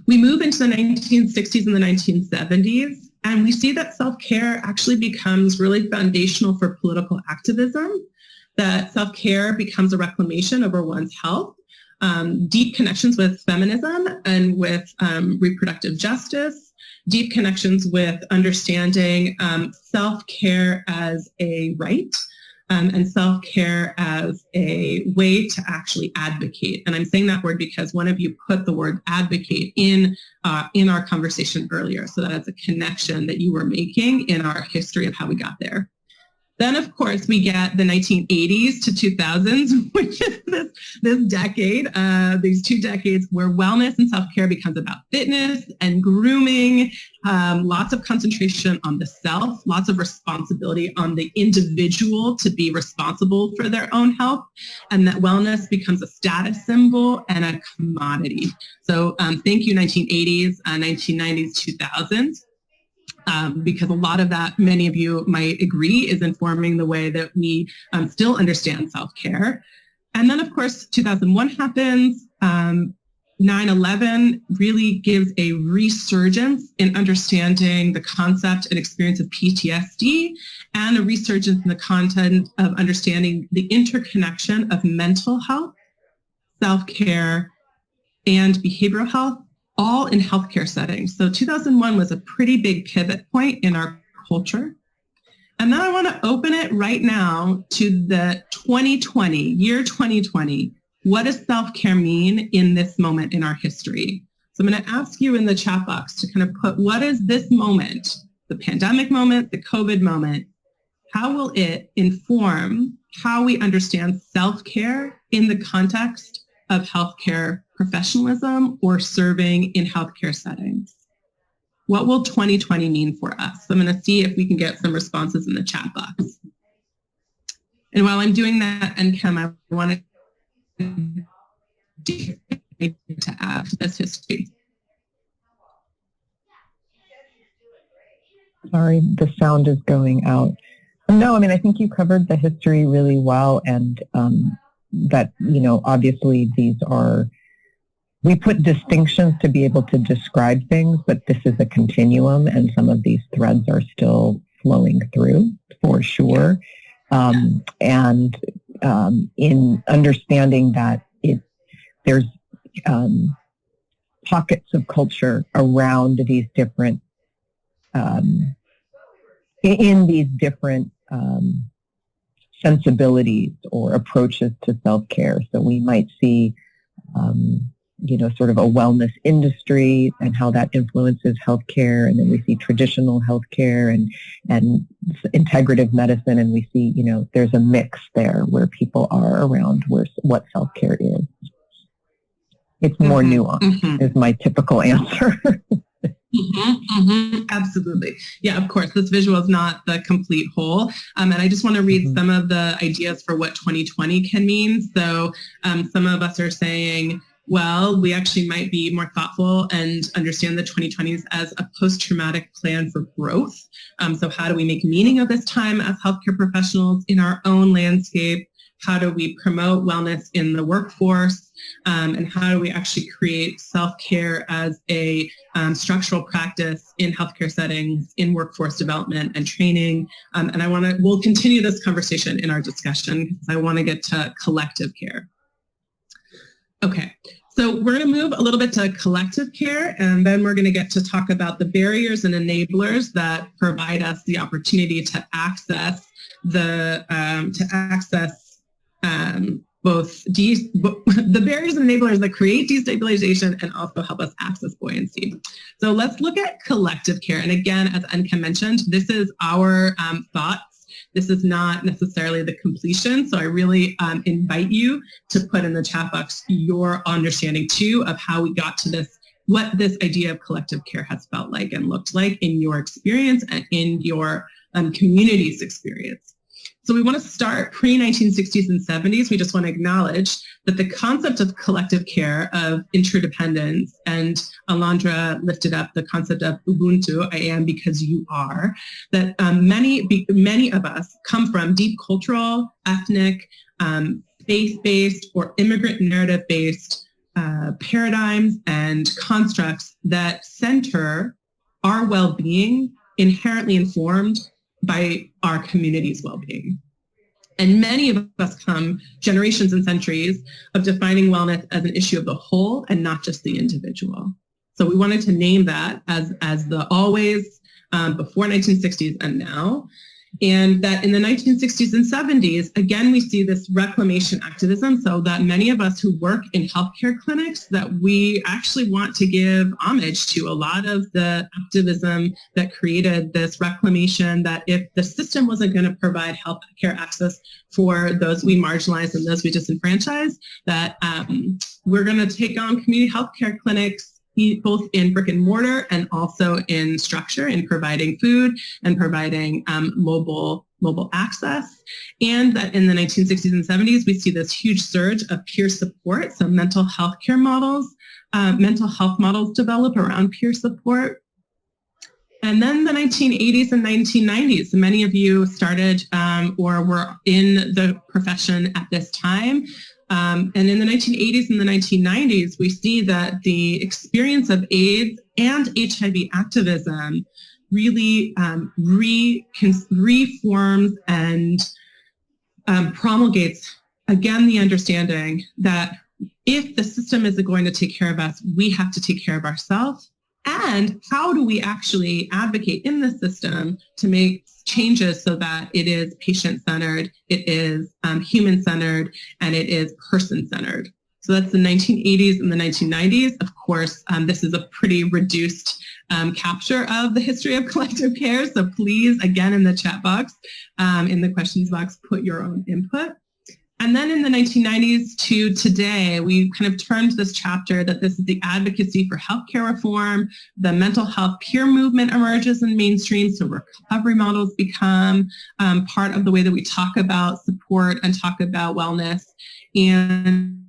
We move into the 1960s and the 1970s, and we see that self-care actually becomes really foundational for political activism, that self-care becomes a reclamation over one's health, deep connections with feminism and with reproductive justice, deep connections with understanding self-care as a right, and self-care as a way to actually advocate. And I'm saying that word because one of you put the word advocate in our conversation earlier. So that's a connection that you were making in our history of how we got there. Then, of course, we get the 1980s to 2000s, which is this decade, these 2 decades where wellness and self-care becomes about fitness and grooming, lots of concentration on the self, lots of responsibility on the individual to be responsible for their own health, and that wellness becomes a status symbol and a commodity. So thank you, 1980s, 1990s, 2000s. Because a lot of that, many of you might agree, is informing the way that we still understand self-care. And then, of course, 2001 happens. 9/11 really gives a resurgence in understanding the concept and experience of PTSD, and a resurgence in the content of understanding the interconnection of mental health, self-care, and behavioral health, all in healthcare settings. So 2001 was a pretty big pivot point in our culture. And then I want to open it right now to the 2020, year 2020. What does self-care mean in this moment in our history? So I'm going to ask you in the chat box to kind of put, what is this moment, the pandemic moment, the COVID moment, how will it inform how we understand self-care in the context of healthcare professionalism or serving in healthcare settings? What will 2020 mean for us? So I'm going to see if we can get some responses in the chat box. And while I'm doing that, Kim, I want to add to this history. Sorry, the sound is going out. No, I mean, I think you covered the history really well, and that, obviously these are, we put distinctions to be able to describe things, but this is a continuum, and some of these threads are still flowing through for sure. And in understanding that there's pockets of culture around these different, in these different sensibilities or approaches to self-care. So we might see, sort of a wellness industry and how that influences healthcare, and then we see traditional healthcare and integrative medicine, and we see, there's a mix there where people are around what self-care is. It's more nuanced, is my typical answer. Absolutely. Yeah, of course, this visual is not the complete whole. And I just want to read some of the ideas for what 2020 can mean. So some of us are saying, well, we actually might be more thoughtful and understand the 2020s as a post-traumatic plan for growth. So how do we make meaning of this time as healthcare professionals in our own landscape? How do we promote wellness in the workforce? And how do we actually create self-care as a structural practice in healthcare settings, in workforce development and training? And we'll continue this conversation in our discussion because I want to get to collective care. Okay, so we're going to move a little bit to collective care, and then we're going to get to talk about the barriers and enablers that provide us the opportunity to access both the barriers and enablers that create destabilization and also help us access buoyancy. So let's look at collective care. And again, as Enka mentioned, this is our thoughts. This is not necessarily the completion. So I really invite you to put in the chat box your understanding too of how we got to this, what this idea of collective care has felt like and looked like in your experience and in your community's experience. So we want to start pre-1960s and 70s. We just want to acknowledge that the concept of collective care, of interdependence, and Alondra lifted up the concept of Ubuntu, I am because you are, that many of us come from deep cultural, ethnic, faith-based, or immigrant narrative-based paradigms and constructs that center our well-being inherently informed by our community's well-being. And many of us come generations and centuries of defining wellness as an issue of the whole and not just the individual. So we wanted to name that as the always, before 1960s and now. And that in the 1960s and 70s, again, we see this reclamation activism, so that many of us who work in healthcare clinics, that we actually want to give homage to a lot of the activism that created this reclamation, that if the system wasn't going to provide healthcare access for those we marginalize and those we disenfranchise, that we're going to take on community healthcare clinics, both in brick and mortar and also in structure, in providing food and providing mobile access. And that in the 1960s and 70s, we see this huge surge of peer support. So mental health care models, mental health models develop around peer support. And then the 1980s and 1990s, many of you started or were in the profession at this time. And in the 1980s and the 1990s, we see that the experience of AIDS and HIV activism really reforms and promulgates, again, the understanding that if the system isn't going to take care of us, we have to take care of ourselves. And how do we actually advocate in the system to make changes so that it is patient-centered, it is human-centered, and it is person-centered? So that's the 1980s and the 1990s. Of course, this is a pretty reduced capture of the history of collective care. So please, again, in the chat box, in the questions box, put your own input. And then in the 1990s to today, we kind of turned this chapter that this is the advocacy for healthcare reform. The mental health peer movement emerges in mainstream, so recovery models become part of the way that we talk about support and talk about wellness, and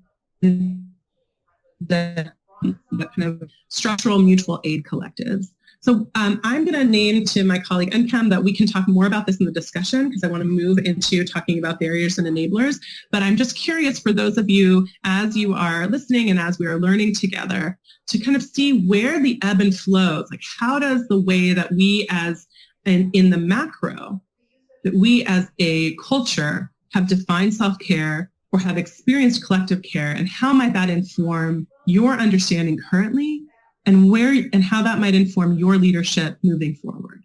the kind of structural mutual aid collectives. So I'm going to name to my colleague Encam that we can talk more about this in the discussion, because I want to move into talking about barriers and enablers. But I'm just curious for those of you, as you are listening and as we are learning together, to kind of see where the ebb and flows, like how does the way that we as, in the macro, that we as a culture have defined self-care or have experienced collective care, and how might that inform your understanding currently, and where and how that might inform your leadership moving forward.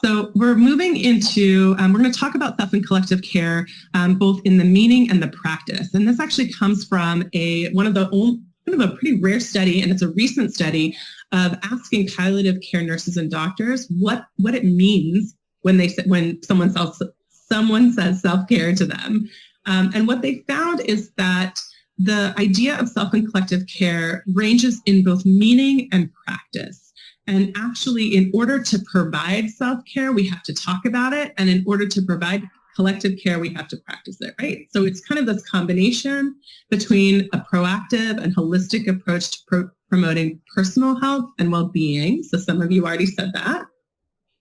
So we're moving into, we're going to talk about self and collective care, both in the meaning and the practice. And this actually comes from a pretty rare study, and it's a recent study of asking palliative care nurses and doctors what it means when someone says self-care to them. And what they found is that the idea of self and collective care ranges in both meaning and practice. And actually, in order to provide self-care, we have to talk about it. And in order to provide collective care, we have to practice it, right? So it's kind of this combination between a proactive and holistic approach to promoting personal health and well-being. So some of you already said that.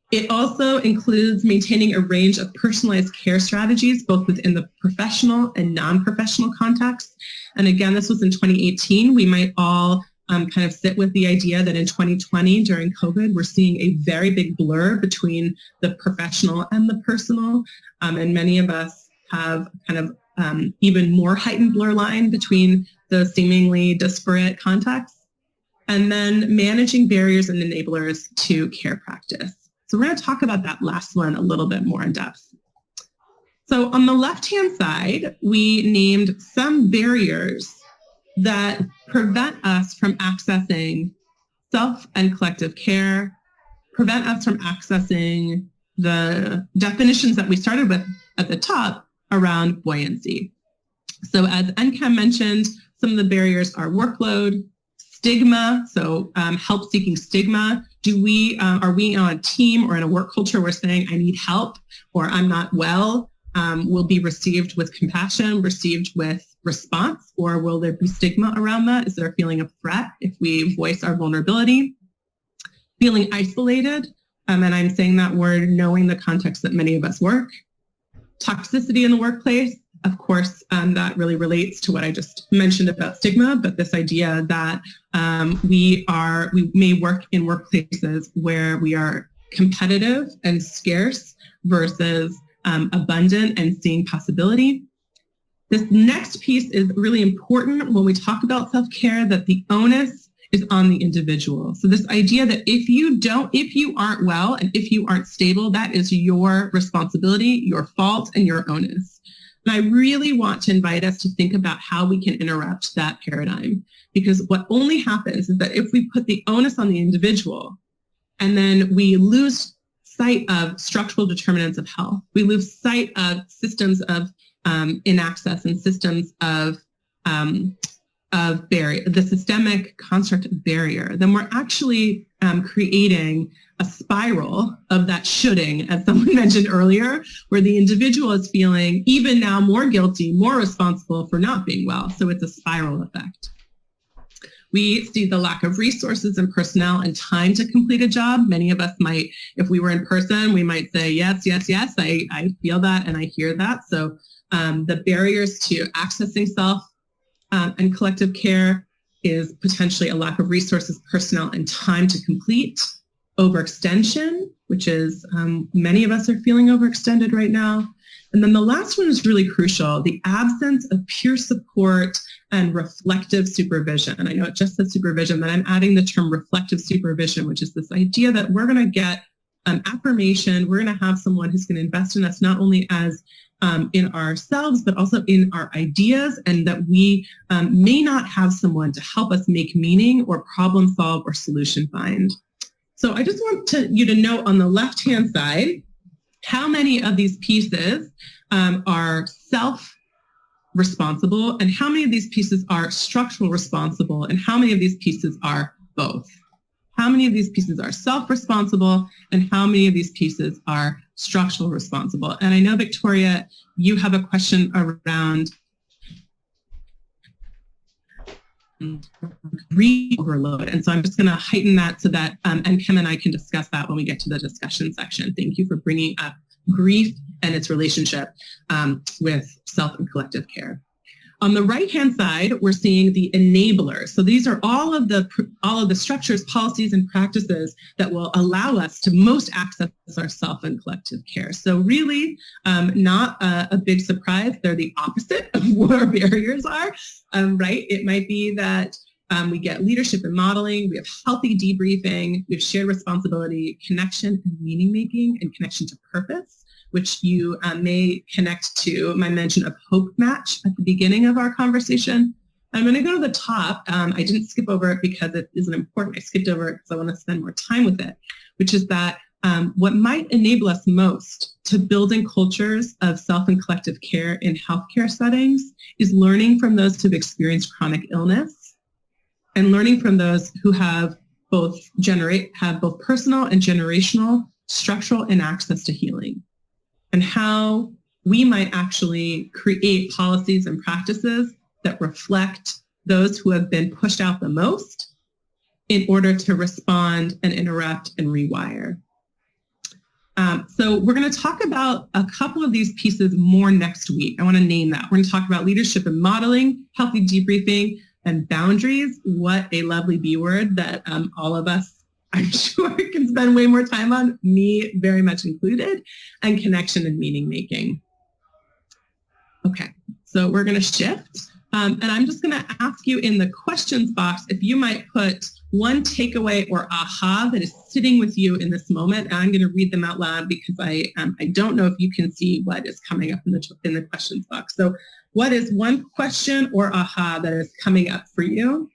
It also includes maintaining a range of personalized care strategies, both within the professional and non-professional context. And again, this was in 2018. We might all kind of sit with the idea that in 2020, during COVID, we're seeing a very big blur between the professional and the personal. And many of us have kind of even more heightened blur line between those seemingly disparate contexts. And then managing barriers and enablers to care practice. So we're going to talk about that last one a little bit more in depth. So on the left-hand side, we named some barriers that prevent us from accessing self and collective care, prevent us from accessing the definitions that we started with at the top around buoyancy. So as Encam mentioned, some of the barriers are workload, stigma, so help-seeking stigma. Are we on a team or in a work culture where saying I need help or I'm not well will be received with compassion, received with response, or will there be stigma around that? Is there a feeling of threat if we voice our vulnerability? Feeling isolated, and I'm saying that word knowing the context that many of us work. Toxicity in the workplace. Of course, that really relates to what I just mentioned about stigma, but this idea that we may work in workplaces where we are competitive and scarce versus abundant and seeing possibility. This next piece is really important when we talk about self-care, that the onus is on the individual. So this idea that if you aren't well and if you aren't stable, that is your responsibility, your fault, and your onus. And I really want to invite us to think about how we can interrupt that paradigm, because what only happens is that if we put the onus on the individual and then we lose sight of structural determinants of health, we lose sight of systems of inaccess and systems of barrier, the systemic construct of barrier, then we're actually creating a spiral of that shoulding, as someone mentioned earlier, where the individual is feeling even now more guilty, more responsible for not being well. So it's a spiral effect. We see the lack of resources and personnel and time to complete a job. Many of us might, if we were in person, we might say, yes, yes, yes, I feel that and I hear that. So the barriers to accessing self and collective care is potentially a lack of resources, personnel, and time to complete. Overextension, which is many of us are feeling overextended right now. And then the last one is really crucial, the absence of peer support and reflective supervision. I know it just says supervision, but I'm adding the term reflective supervision, which is this idea that we're going to get affirmation. We're going to have someone who's going to invest in us, not only as in ourselves, but also in our ideas, and that we may not have someone to help us make meaning or problem solve or solution find. So I just want you to note on the left-hand side, how many of these pieces are self-responsible, and how many of these pieces are structural responsible, and how many of these pieces are both? How many of these pieces are self-responsible, and how many of these pieces are structural responsible? And I know, Victoria, you have a question around grief overload. And so I'm just going to heighten that so that, and Kim and I can discuss that when we get to the discussion section. Thank you for bringing up grief and its relationship with self and collective care. On the right-hand side, we're seeing the enablers. So these are all of the structures, policies, and practices that will allow us to most access our self and collective care. So really, not a big surprise. They're the opposite of what our barriers are, right? It might be that we get leadership and modeling, we have healthy debriefing, we have shared responsibility, connection and meaning making, and connection to purpose, which you may connect to my mention of hope match at the beginning of our conversation. I'm going to go to the top. I didn't skip over it because it isn't important. I skipped over it because I want to spend more time with it, which is that what might enable us most to building cultures of self and collective care in healthcare settings is learning from those who've experienced chronic illness and learning from those who have both personal and generational structural and access to healing, and how we might actually create policies and practices that reflect those who have been pushed out the most in order to respond and interrupt and rewire. So we're going to talk about a couple of these pieces more next week. I want to name that. We're going to talk about leadership and modeling, healthy debriefing, and boundaries. What a lovely B word that all of us, I'm sure, can spend way more time on, me very much included, and connection and meaning making. Okay, so we're going to shift. And I'm just going to ask you in the questions box if you might put one takeaway or aha that is sitting with you in this moment. And I'm going to read them out loud because I don't know if you can see what is coming up in the questions box. So what is one question or aha that is coming up for you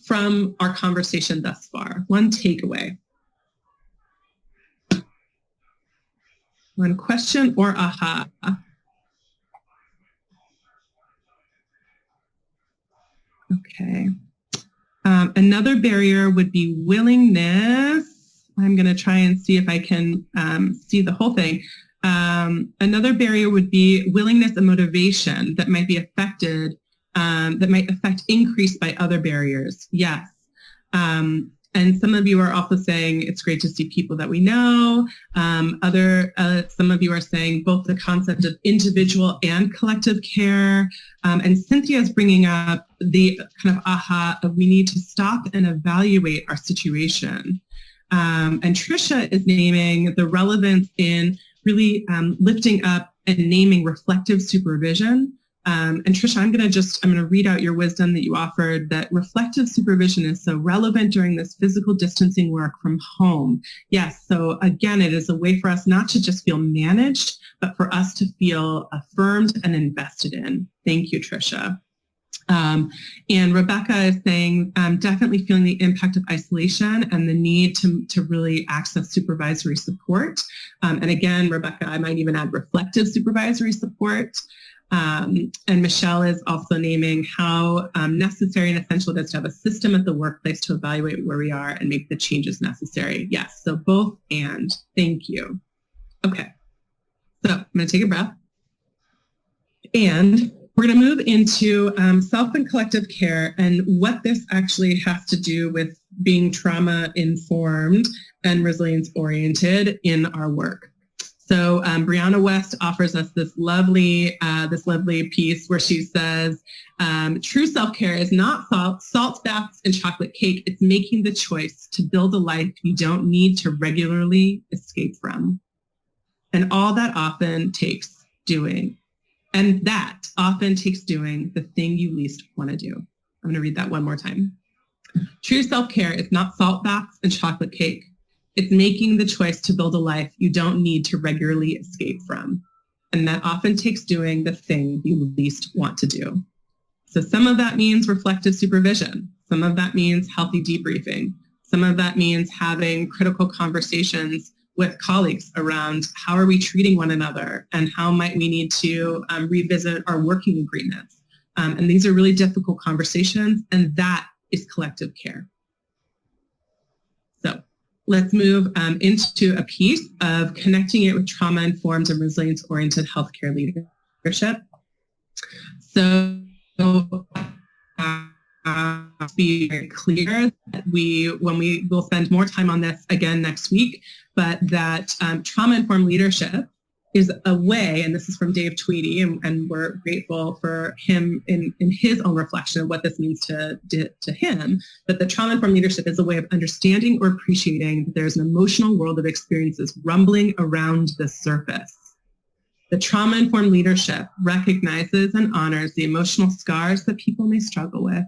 from our conversation thus far? One takeaway. One question or aha. Okay. Another barrier would be willingness. I'm going to try and see if I can see the whole thing. Another barrier would be willingness and motivation that might be affected, that might affect increase by other barriers. Yes. And some of you are also saying it's great to see people that we know. Some of you are saying both the concept of individual and collective care. And Cynthia is bringing up the kind of aha of we need to stop and evaluate our situation. And Tricia is naming the relevance in really lifting up and naming reflective supervision And Tricia, I'm going to read out your wisdom that you offered, that reflective supervision is so relevant during this physical distancing work from home. Yes. So again, it is a way for us not to just feel managed, but for us to feel affirmed and invested in. Thank you, Tricia. And Rebecca is saying, definitely feeling the impact of isolation and the need to really access supervisory support. And again, Rebecca, I might even add reflective supervisory support. And Michelle is also naming how necessary and essential it is to have a system at the workplace to evaluate where we are and make the changes necessary. Yes, so both and. Thank you. Okay, so I'm going to take a breath. And we're going to move into self and collective care and what this actually has to do with being trauma-informed and resilience-oriented in our work. So Brianna West offers us this lovely piece where she says, true self-care is not salt baths and chocolate cake. It's making the choice to build a life you don't need to regularly escape from. And all that often takes doing. And that often takes doing the thing you least want to do. I'm going to read that one more time. True self-care is not salt baths and chocolate cake. It's making the choice to build a life you don't need to regularly escape from. And that often takes doing the thing you least want to do. So some of that means reflective supervision. Some of that means healthy debriefing. Some of that means having critical conversations with colleagues around how are we treating one another and how might we need to revisit our working agreements. And these are really difficult conversations, and that is collective care. So let's move into a piece of connecting it with trauma-informed and resilience-oriented healthcare leadership. So be very clear that we'll spend more time on this again next week, but that trauma-informed leadership is a way, and this is from Dave Tweedy, and we're grateful for him in his own reflection of what this means to him, but the trauma-informed leadership is a way of understanding or appreciating that there's an emotional world of experiences rumbling around the surface. The trauma-informed leadership recognizes and honors the emotional scars that people may struggle with.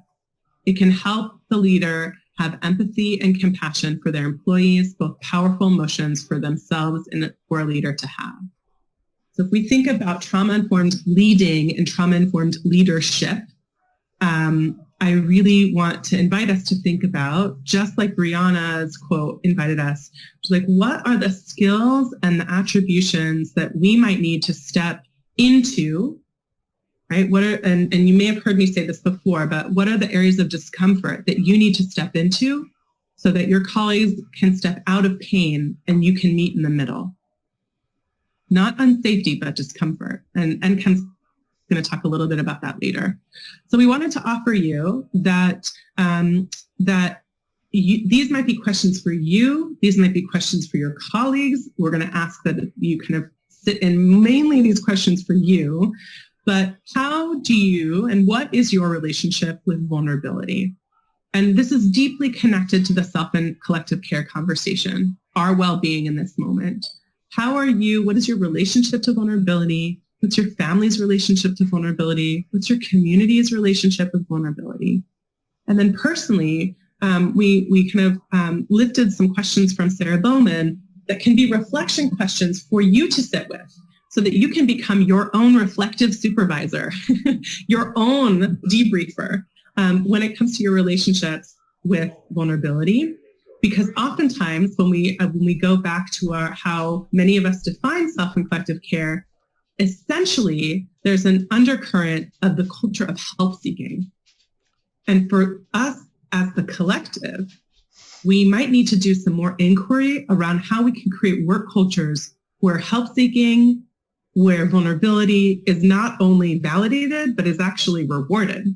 It can help the leader have empathy and compassion for their employees, both powerful emotions for themselves and for a leader to have. So if we think about trauma-informed leading and trauma-informed leadership, I really want to invite us to think about, just like Brianna's quote invited us, like what are the skills and the attributions that we might need to step into, right? And you may have heard me say this before, but what are the areas of discomfort that you need to step into so that your colleagues can step out of pain and you can meet in the middle? Not unsafety, but discomfort. And Ken's going to talk a little bit about that later. So we wanted to offer you that these might be questions for you. These might be questions for your colleagues. We're going to ask that you kind of sit in mainly these questions for you. But how do you, and what is your relationship with vulnerability? And this is deeply connected to the self and collective care conversation, our well-being in this moment. How are you, what is your relationship to vulnerability? What's your family's relationship to vulnerability? What's your community's relationship with vulnerability? And then personally, we kind of lifted some questions from Sarah Bowman that can be reflection questions for you to sit with so that you can become your own reflective supervisor, your own debriefer when it comes to your relationships with vulnerability. Because oftentimes when we go back to how many of us define self and collective care, essentially there's an undercurrent of the culture of help seeking. And for us as the collective, we might need to do some more inquiry around how we can create work cultures where help seeking, where vulnerability is not only validated, but is actually rewarded,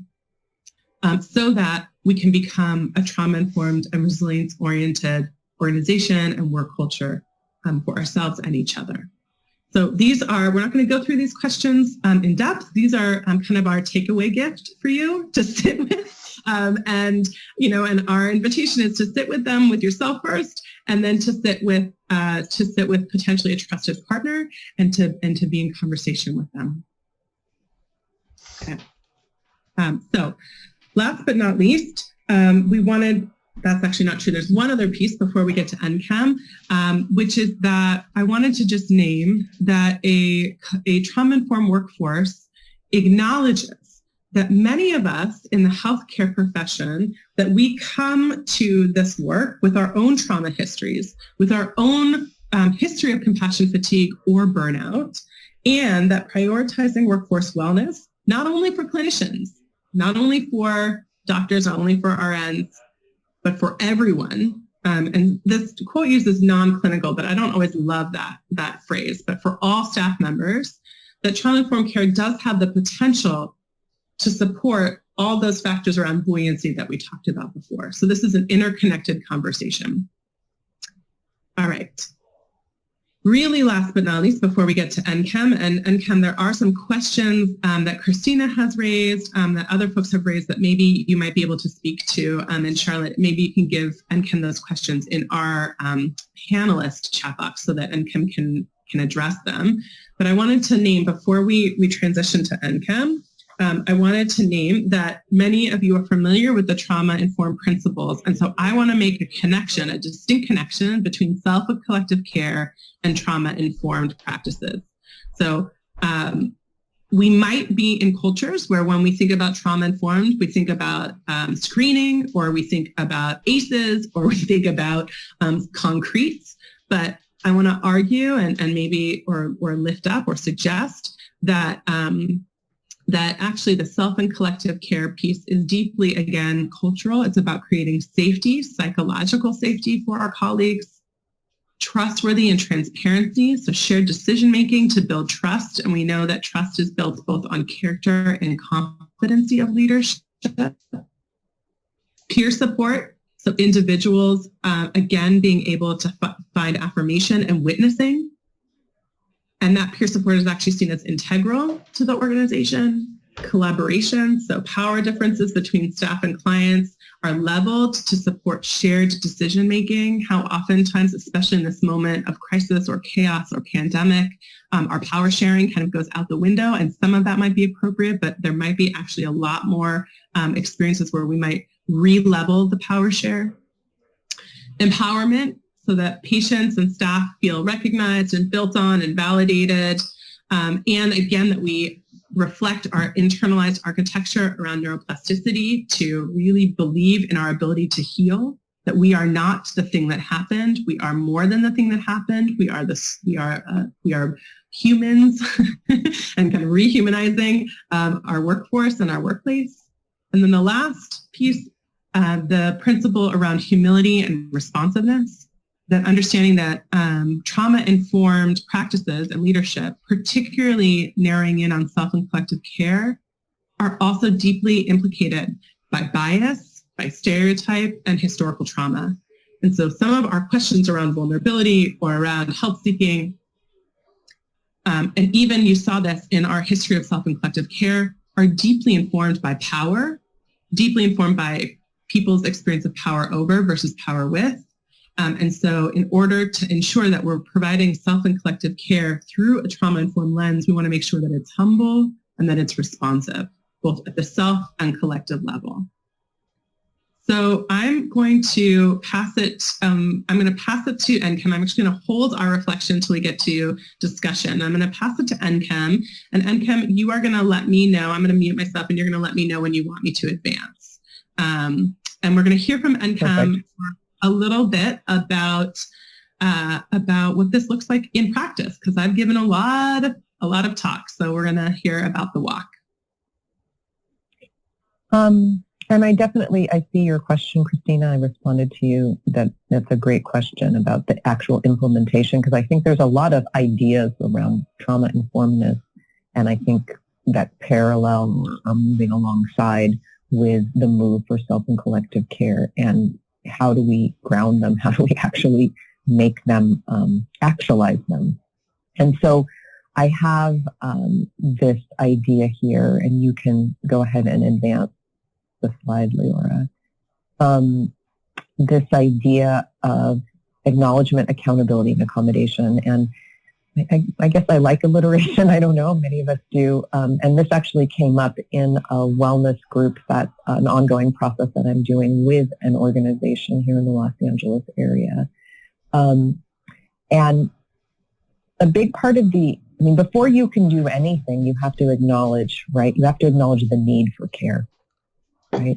so that we can become a trauma-informed and resilience-oriented organization and work culture for ourselves and each other. So these are, we're not going to go through these questions in depth. These are kind of our takeaway gift for you to sit with. And our invitation is to sit with them with yourself first, and then to sit with potentially a trusted partner and to be in conversation with them. Okay. So last but not least, that's actually not true. There's one other piece before we get to NCHEM, which is that I wanted to just name that a trauma-informed workforce acknowledges that many of us in the healthcare profession, that we come to this work with our own trauma histories, with our own history of compassion fatigue or burnout, and that prioritizing workforce wellness, not only for clinicians, not only for doctors, not only for RNs, but for everyone. And this quote uses non-clinical, but I don't always love that phrase, but for all staff members, that trauma-informed care does have the potential to support all those factors around buoyancy that we talked about before. So this is an interconnected conversation. All right. Really last but not least, before we get to NCHEM, and NCHEM, there are some questions that Christina has raised, that other folks have raised that maybe you might be able to speak to. And Charlotte, maybe you can give NCHEM those questions in our panelist chat box so that NCHEM can address them. But I wanted to name, before we transition to NCHEM, I wanted to name that many of you are familiar with the trauma-informed principles. And so I want to make a connection, a distinct connection between self of collective care and trauma-informed practices. So we might be in cultures where when we think about trauma-informed, we think about screening, or we think about ACEs, or we think about concretes. But I want to argue and maybe or lift up or suggest that that actually the self and collective care piece is deeply, again, cultural. It's about creating safety, psychological safety for our colleagues, trustworthy and transparency, so shared decision-making to build trust. And we know that trust is built both on character and competency of leadership. Peer support, so individuals, again, being able to find affirmation and witnessing. And that peer support is actually seen as integral to the organization. Collaboration, so power differences between staff and clients are leveled to support shared decision-making. How oftentimes, especially in this moment of crisis or chaos or pandemic, our power sharing kind of goes out the window, and some of that might be appropriate, but there might be actually a lot more experiences where we might re-level the power share. Empowerment, so that patients and staff feel recognized and built on and validated. And again, that we reflect our internalized architecture around neuroplasticity to really believe in our ability to heal, that we are not the thing that happened. We are more than the thing that happened. We are humans and kind of rehumanizing our workforce and our workplace. And then the last piece, the principle around humility and responsiveness, that understanding that trauma-informed practices and leadership, particularly narrowing in on self and collective care, are also deeply implicated by bias, by stereotype, and historical trauma. And so some of our questions around vulnerability or around health seeking, and even you saw this in our history of self and collective care, are deeply informed by power, deeply informed by people's experience of power over versus power with. And so in order to ensure that we're providing self and collective care through a trauma-informed lens, we want to make sure that it's humble and that it's responsive, both at the self and collective level. So I'm going to pass it, to NCHEM. I'm actually going to hold our reflection until we get to discussion. I'm going to pass it to NCHEM. And NCHEM, you are going to let me know, I'm going to mute myself, and you're going to let me know when you want me to advance. And we're going to hear from NCHEM a little bit about what this looks like in practice, because I've given a lot of talks. So we're going to hear about the walk. And I see your question, Christina. I responded to you that's a great question about the actual implementation, because I think there's a lot of ideas around trauma-informedness, and I think that parallel are moving alongside with the move for self and collective care, and how do we ground them? How do we actually make them, actualize them? And so I have this idea here, and you can go ahead and advance the slide, Leora. This idea of acknowledgement, accountability, and accommodation. And I guess I like alliteration. I don't know. Many of us do. And this actually came up in a wellness group that's an ongoing process that I'm doing with an organization here in the Los Angeles area. And a big part of before you can do anything, you have to acknowledge, right? You have to acknowledge the need for care, right?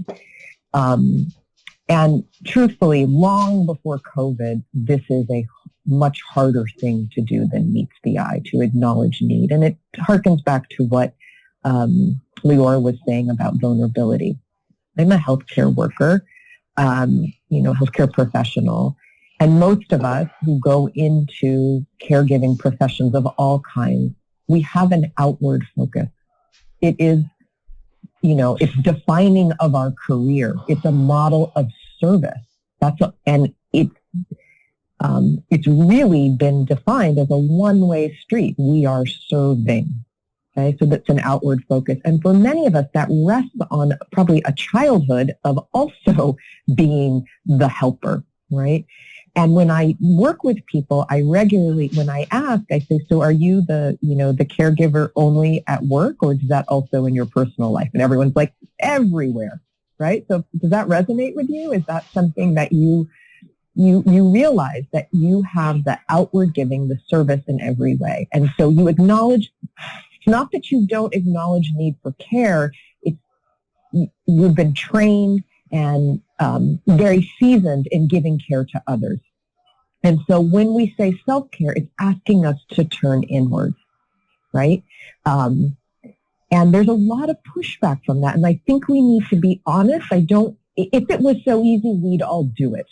And truthfully, long before COVID, this is a much harder thing to do than meets the eye, to acknowledge need. And it harkens back to what Leora was saying about vulnerability. I'm a healthcare worker, healthcare professional, and most of us who go into caregiving professions of all kinds, we have an outward focus. It is, it's defining of our career. It's a model of service. It's really been defined as a one-way street. We are serving. Okay, so that's an outward focus. And for many of us, that rests on probably a childhood of also being the helper, right? And when I work with people, I regularly, when I ask, I say, so are you the caregiver only at work, or is that also in your personal life? And everyone's like, everywhere, right? So does that resonate with you? Is that something that you realize that you have the outward giving, the service in every way? And so you acknowledge, it's not that you don't acknowledge need for care, it's you've been trained and very seasoned in giving care to others. And so when we say self-care, it's asking us to turn inwards, right? And there's a lot of pushback from that. And I think we need to be honest. if it was so easy, we'd all do it.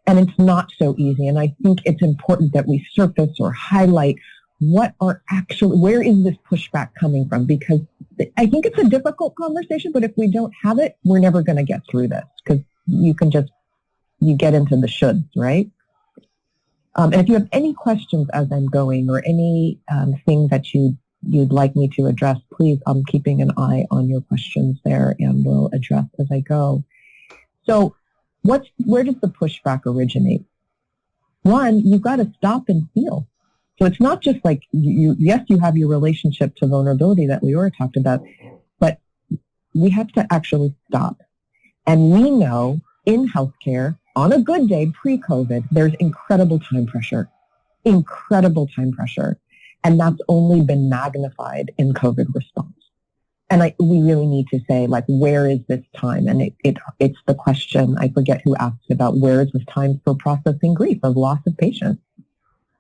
And it's not so easy. And I think it's important that we surface or highlight where is this pushback coming from? Because I think it's a difficult conversation, but if we don't have it, we're never going to get through this, because you get into the shoulds, right? And if you have any questions as I'm going, or any things that you'd like me to address, please, I'm keeping an eye on your questions there and we'll address as I go. So where does the pushback originate? One, you've got to stop and feel. So it's not just like, you have your relationship to vulnerability that Leora talked about, but we have to actually stop. And we know in healthcare, on a good day, pre-COVID, there's incredible time pressure. And that's only been magnified in COVID response. And we really need to say, like, where is this time? And it's the question, I forget who asked about, where is this time for processing grief of loss of patients,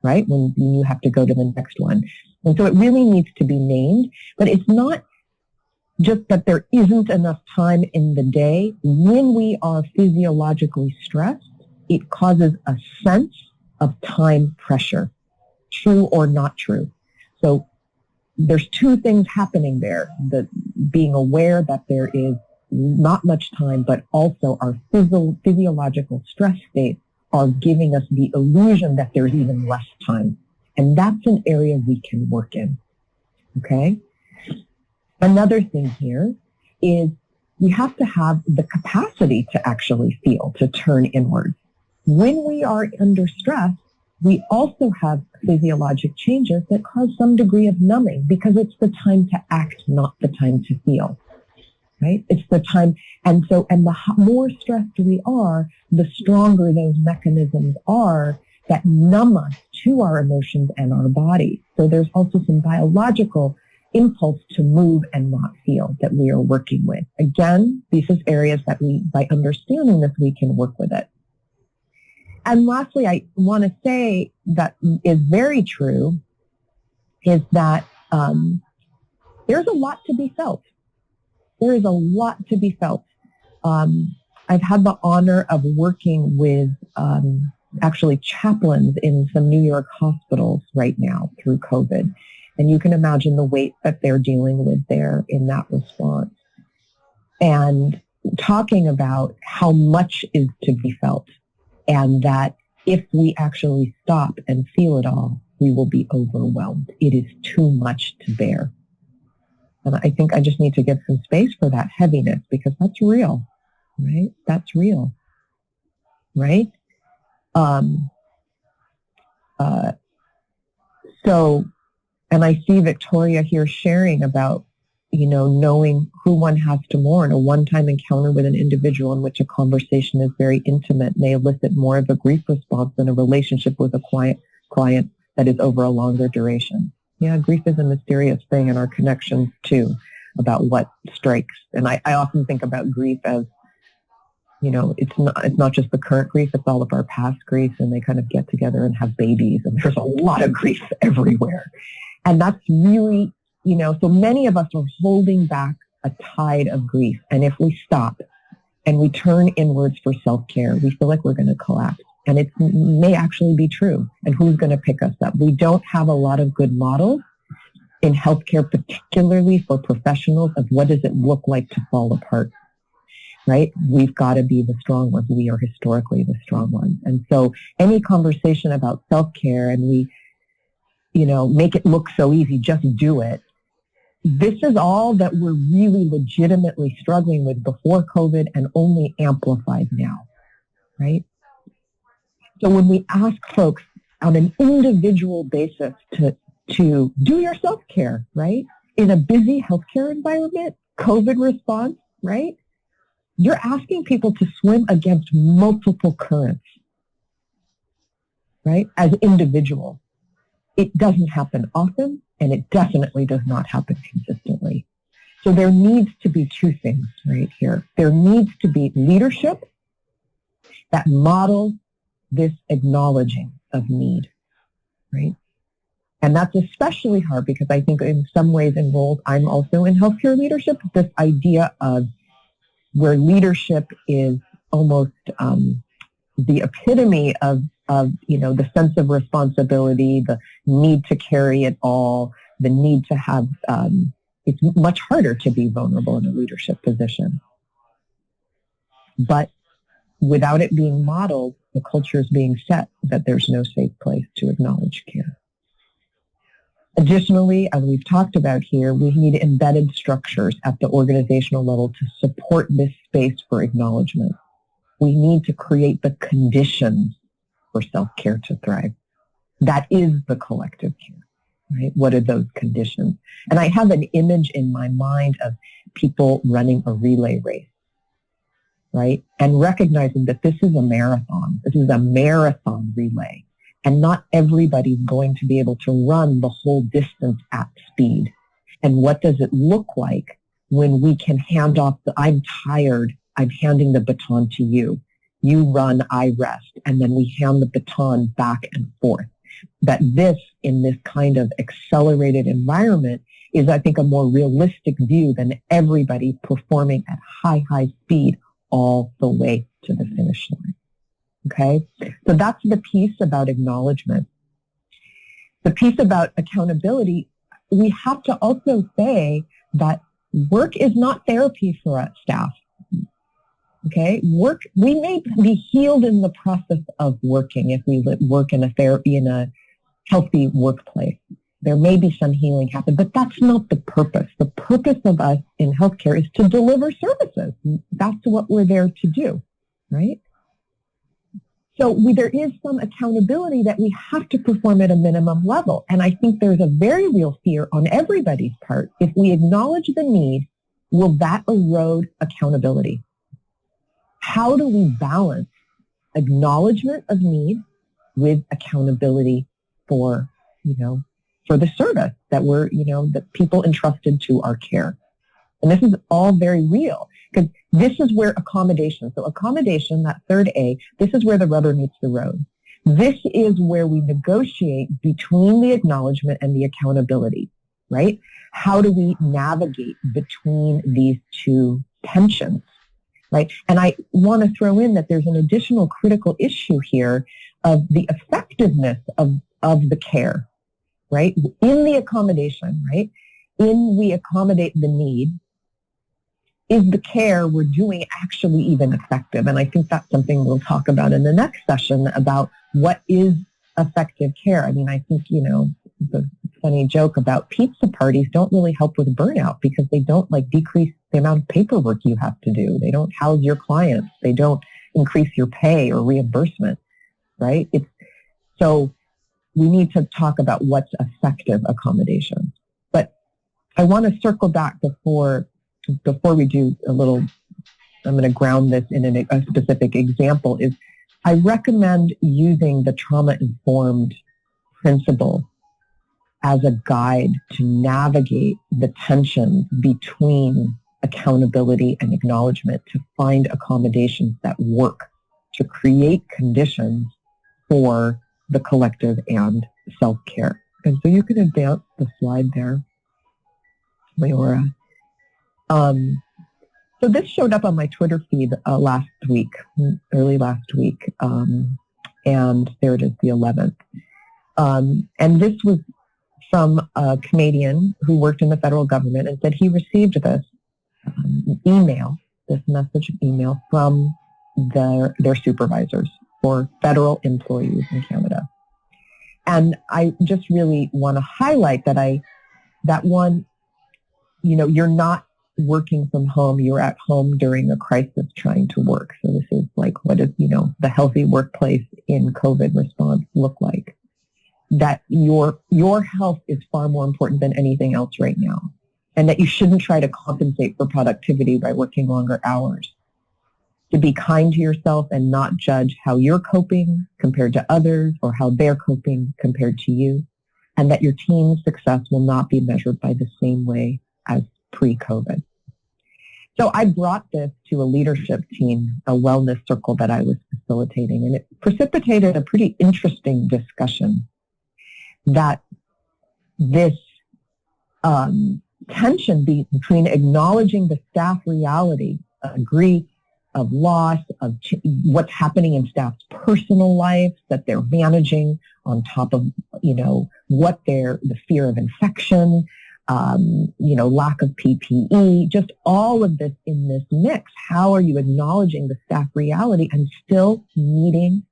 right? When you have to go to the next one. And so it really needs to be named, but it's not just that there isn't enough time in the day. When we are physiologically stressed, it causes a sense of time pressure, true or not true. So there's two things happening there, the being aware that there is not much time, but also our physiological stress states are giving us the illusion that there's even less time. And that's an area we can work in, okay? Another thing here is we have to have the capacity to actually feel, to turn inward. When we are under stress, we also have physiologic changes that cause some degree of numbing, because it's the time to act, not the time to feel, right? It's the time. And the more stressed we are, the stronger those mechanisms are that numb us to our emotions and our body. So there's also some biological impulse to move and not feel that we are working with. Again, these are areas that by understanding this, we can work with it. And lastly, I want to say that is very true is that there's a lot to be felt. There is a lot to be felt. I've had the honor of working with actually chaplains in some New York hospitals right now through COVID. And you can imagine the weight that they're dealing with there in that response. And talking about how much is to be felt. And that if we actually stop and feel it all, we will be overwhelmed. It is too much to bear. And I think I just need to give some space for that heaviness, because that's real, right? That's real, right? So, and I see Victoria here sharing about, knowing who one has to mourn. A one-time encounter with an individual in which a conversation is very intimate may elicit more of a grief response than a relationship with a client that is over a longer duration. Yeah, grief is a mysterious thing, and our connections too, about what strikes. And I often think about grief as, it's not just the current grief, it's all of our past grief, and they kind of get together and have babies, and there's a lot of grief everywhere. And that's really, so many of us are holding back a tide of grief. And if we stop and we turn inwards for self-care, we feel like we're going to collapse. And it may actually be true. And who's going to pick us up? We don't have a lot of good models in healthcare, particularly for professionals, of what does it look like to fall apart, right? We've got to be the strong ones. We are historically the strong ones. And so any conversation about self-care, and we, make it look so easy, just do it. This is all that we're really legitimately struggling with before COVID and only amplified now, right? So when we ask folks on an individual basis to do your self-care, right? In a busy healthcare environment, COVID response, right? You're asking people to swim against multiple currents, right? As individuals. It doesn't happen often, and it definitely does not happen consistently. So there needs to be two things right here. There needs to be leadership that models this acknowledging of need, right? And that's especially hard because I think in some ways enrolled, I'm also in healthcare leadership, this idea of where leadership is almost the epitome of the sense of responsibility, the need to carry it all, the need to have, it's much harder to be vulnerable in a leadership position. But without it being modeled, the culture is being set that there's no safe place to acknowledge care. Additionally, as we've talked about here, we need embedded structures at the organizational level to support this space for acknowledgement. We need to create the conditions for self-care to thrive. That is the collective care, right? What are those conditions? And I have an image in my mind of people running a relay race, right? And recognizing that this is a marathon. This is a marathon relay. And not everybody's going to be able to run the whole distance at speed. And what does it look like when we can hand off I'm tired, I'm handing the baton to you. You run, I rest, and then we hand the baton back and forth. That this, in this kind of accelerated environment, is, I think, a more realistic view than everybody performing at high speed all the way to the finish line. Okay? So that's the piece about acknowledgement. The piece about accountability, we have to also say that work is not therapy for us staff. Okay, we may be healed in the process of working if we work in a healthy workplace. There may be some healing happen, but that's not the purpose. The purpose of us in healthcare is to deliver services. That's what we're there to do, right? So there is some accountability that we have to perform at a minimum level. And I think there's a very real fear on everybody's part. If we acknowledge the need, will that erode accountability? How do we balance acknowledgement of need with accountability for the service that that people entrusted to our care? And this is all very real because this is where accommodation, that third A, this is where the rubber meets the road. This is where we negotiate between the acknowledgement and the accountability, right? How do we navigate between these two tensions? Right? And I want to throw in that there's an additional critical issue here of the effectiveness of the care, right? In the accommodation, right? In we accommodate the need, is the care we're doing actually even effective? And I think that's something we'll talk about in the next session about what is effective care. I mean, I think, the funny joke about pizza parties don't really help with burnout because they don't decrease the amount of paperwork you have to do. They don't house your clients. They don't increase your pay or reimbursement, right? So we need to talk about what's effective accommodation. But I want to circle back before we do a little, I'm going to ground this in a specific example, is I recommend using the trauma-informed principle as a guide to navigate the tension between accountability and acknowledgement, to find accommodations that work to create conditions for the collective and self-care. And so you can advance the slide there, Leora. So this showed up on my Twitter feed early last week, and there it is, the 11th. And this was from a Canadian who worked in the federal government and said he received this message email from their supervisors for federal employees in Canada. And I just really want to highlight that one, you're not working from home, you're at home during a crisis trying to work. So this is like, what does, the healthy workplace in COVID response look like? That your health is far more important than anything else right now. And that you shouldn't try to compensate for productivity by working longer hours. To be kind to yourself and not judge how you're coping compared to others or how they're coping compared to you. And that your team's success will not be measured by the same way as pre-COVID. So I brought this to a leadership team, a wellness circle that I was facilitating, and it precipitated a pretty interesting discussion that this tension between acknowledging the staff reality, grief, of loss, of what's happening in staff's personal lives that they're managing on top of, what the fear of infection, lack of PPE, just all of this in this mix. How are you acknowledging the staff reality and still meeting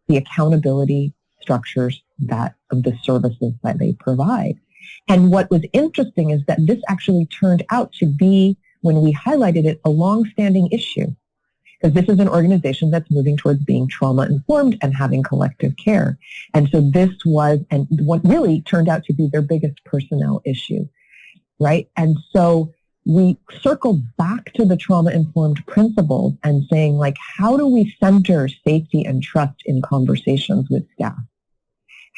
the accountability structures of the services that they provide? And what was interesting is that this actually turned out to be, when we highlighted it, a long-standing issue. Because this is an organization that's moving towards being trauma-informed and having collective care. And so this was, and what really turned out to be their biggest personnel issue, right? And so we circled back to the trauma-informed principles and saying, like, how do we center safety and trust in conversations with staff?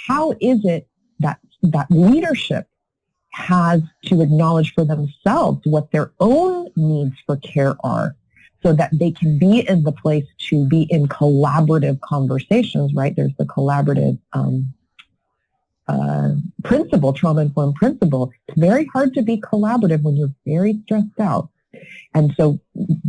How is it that leadership has to acknowledge for themselves what their own needs for care are, so that they can be in the place to be in collaborative conversations, right? There's the collaborative principle, trauma-informed principle. It's very hard to be collaborative when you're very stressed out. And so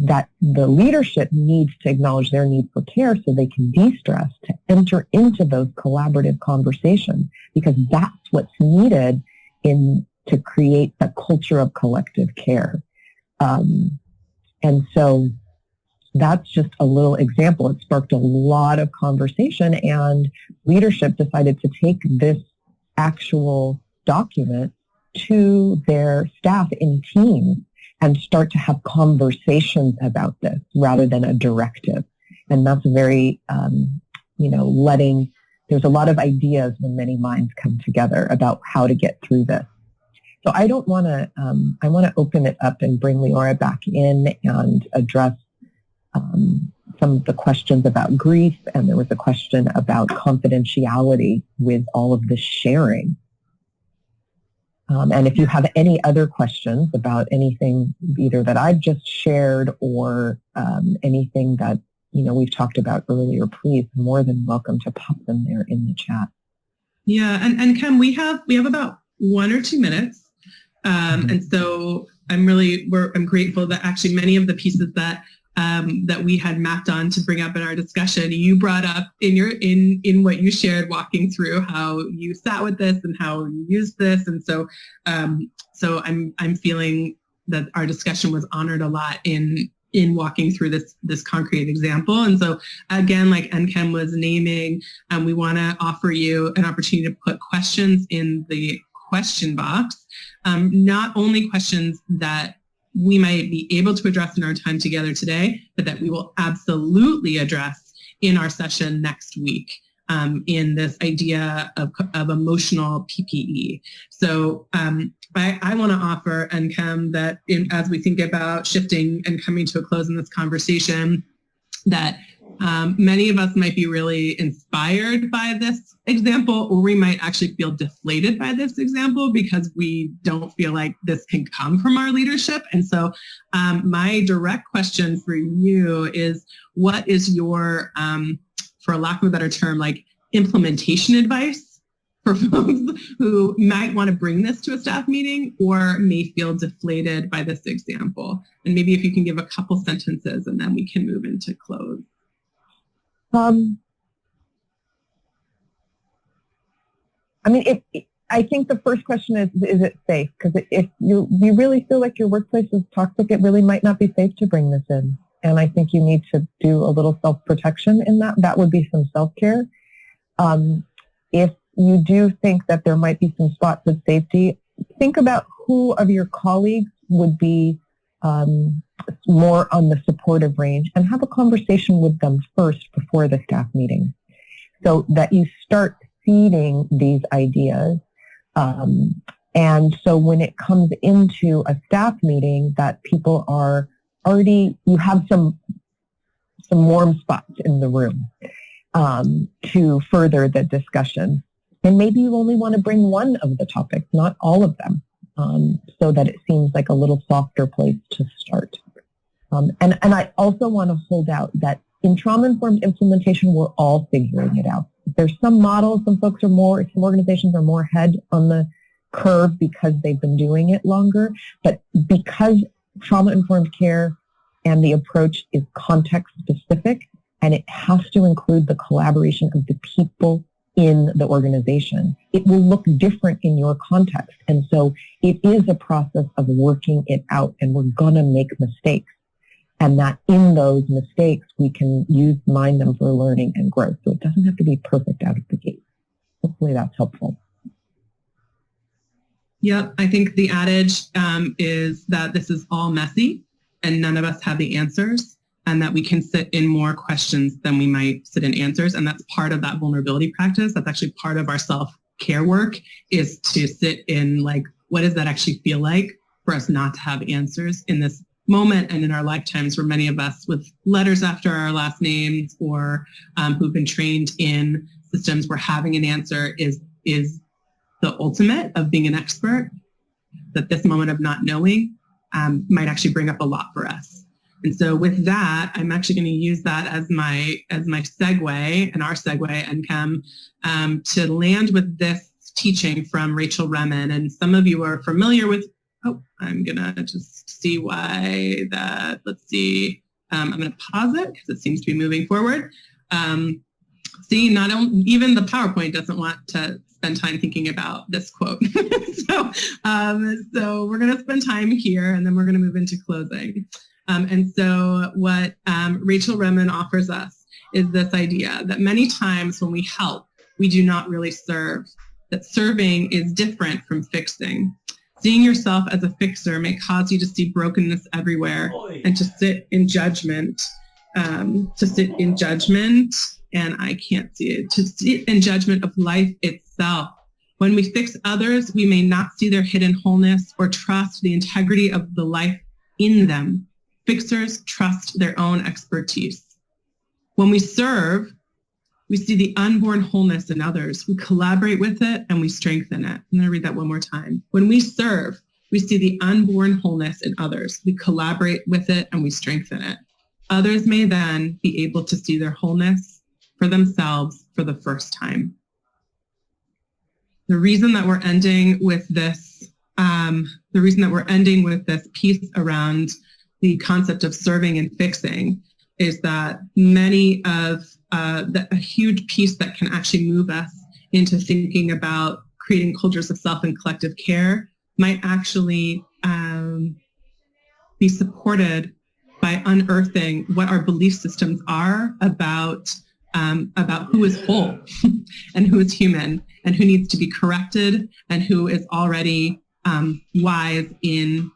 that the leadership needs to acknowledge their need for care so they can de-stress, to enter into those collaborative conversations, because that's what's needed to create a culture of collective care. And so that's just a little example. It sparked a lot of conversation, and leadership decided to take this actual document to their staff in teams and start to have conversations about this rather than a directive. And that's very, there's a lot of ideas when many minds come together about how to get through this. So I want to open it up and bring Leora back in and address some of the questions about grief, and there was a question about confidentiality with all of this sharing. And if you have any other questions about anything either that I've just shared or anything that we've talked about earlier, please, more than welcome to pop them there in the chat. Yeah, and Kim, we have about 1 or 2 minutes. And so I'm grateful that actually many of the pieces that we had mapped on to bring up in our discussion, you brought up in what you shared, walking through how you sat with this and how you used this. And so I'm feeling that our discussion was honored a lot in walking through this concrete example. And so again, like Nkem was naming, we want to offer you an opportunity to put questions in the question box, not only questions that we might be able to address in our time together today, but that we will absolutely address in our session next week. in this idea of emotional PPE. So I want to offer, NChem, that as we think about shifting and coming to a close in this conversation, that many of us might be really inspired by this example, or we might actually feel deflated by this example because we don't feel like this can come from our leadership. And so my direct question for you is, what is your, for lack of a better term, like implementation advice for folks who might want to bring this to a staff meeting or may feel deflated by this example? And maybe if you can give a couple sentences and then we can move into close. I think the first question is it safe? Because if you really feel like your workplace is toxic, it really might not be safe to bring this in. And I think you need to do a little self-protection in that. That would be some self-care. If you do think that there might be some spots of safety, think about who of your colleagues would be more on the supportive range, and have a conversation with them first before the staff meeting so that you start seeding these ideas. And so when it comes into a staff meeting, that people are already, you have some warm spots in the room to further the discussion. And maybe you only want to bring one of the topics, not all of them, so that it seems like a little softer place to start. And I also want to hold out that in trauma-informed implementation, we're all figuring it out. There's some models, some organizations are more ahead on the curve because they've been doing it longer. But because trauma-informed care and the approach is context-specific, and it has to include the collaboration of the people in the organization, it will look different in your context. And so it is a process of working it out, and we're going to make mistakes. And that in those mistakes, we can mind them for learning and growth. So it doesn't have to be perfect out of the gate. Hopefully that's helpful. Yeah, I think the adage is that this is all messy and none of us have the answers, and that we can sit in more questions than we might sit in answers. And that's part of that vulnerability practice. That's actually part of our self-care work, is to sit in, like, what does that actually feel like for us not to have answers in this moment and in our lifetimes, where many of us with letters after our last names or who've been trained in systems where having an answer is the ultimate of being an expert, that this moment of not knowing might actually bring up a lot for us. And so with that, I'm actually going to use that as my segue, and our segue, NChem, to land with this teaching from Rachel Remen. And some of you are familiar with, I'm going to just see why that, let's see, I'm going to pause it because it seems to be moving forward. See, even the PowerPoint doesn't want to spend time thinking about this quote. So we're going to spend time here, and then we're going to move into closing. And so what Rachel Remen offers us is this idea that many times when we help, we do not really serve, that serving is different from fixing. Seeing yourself as a fixer may cause you to see brokenness everywhere and to sit in judgment, and I can't see it, to sit in judgment of life itself. When we fix others, we may not see their hidden wholeness or trust the integrity of the life in them. Fixers trust their own expertise. When we serve, we see the unborn wholeness in others. We collaborate with it and we strengthen it. I'm going to read that one more time. When we serve, we see the unborn wholeness in others. We collaborate with it and we strengthen it. Others may then be able to see their wholeness for themselves for the first time. The reason that we're ending with this, piece around the concept of serving and fixing is that many of a huge piece that can actually move us into thinking about creating cultures of self and collective care might actually be supported by unearthing what our belief systems are about who is whole and who is human and who needs to be corrected and who is already wise in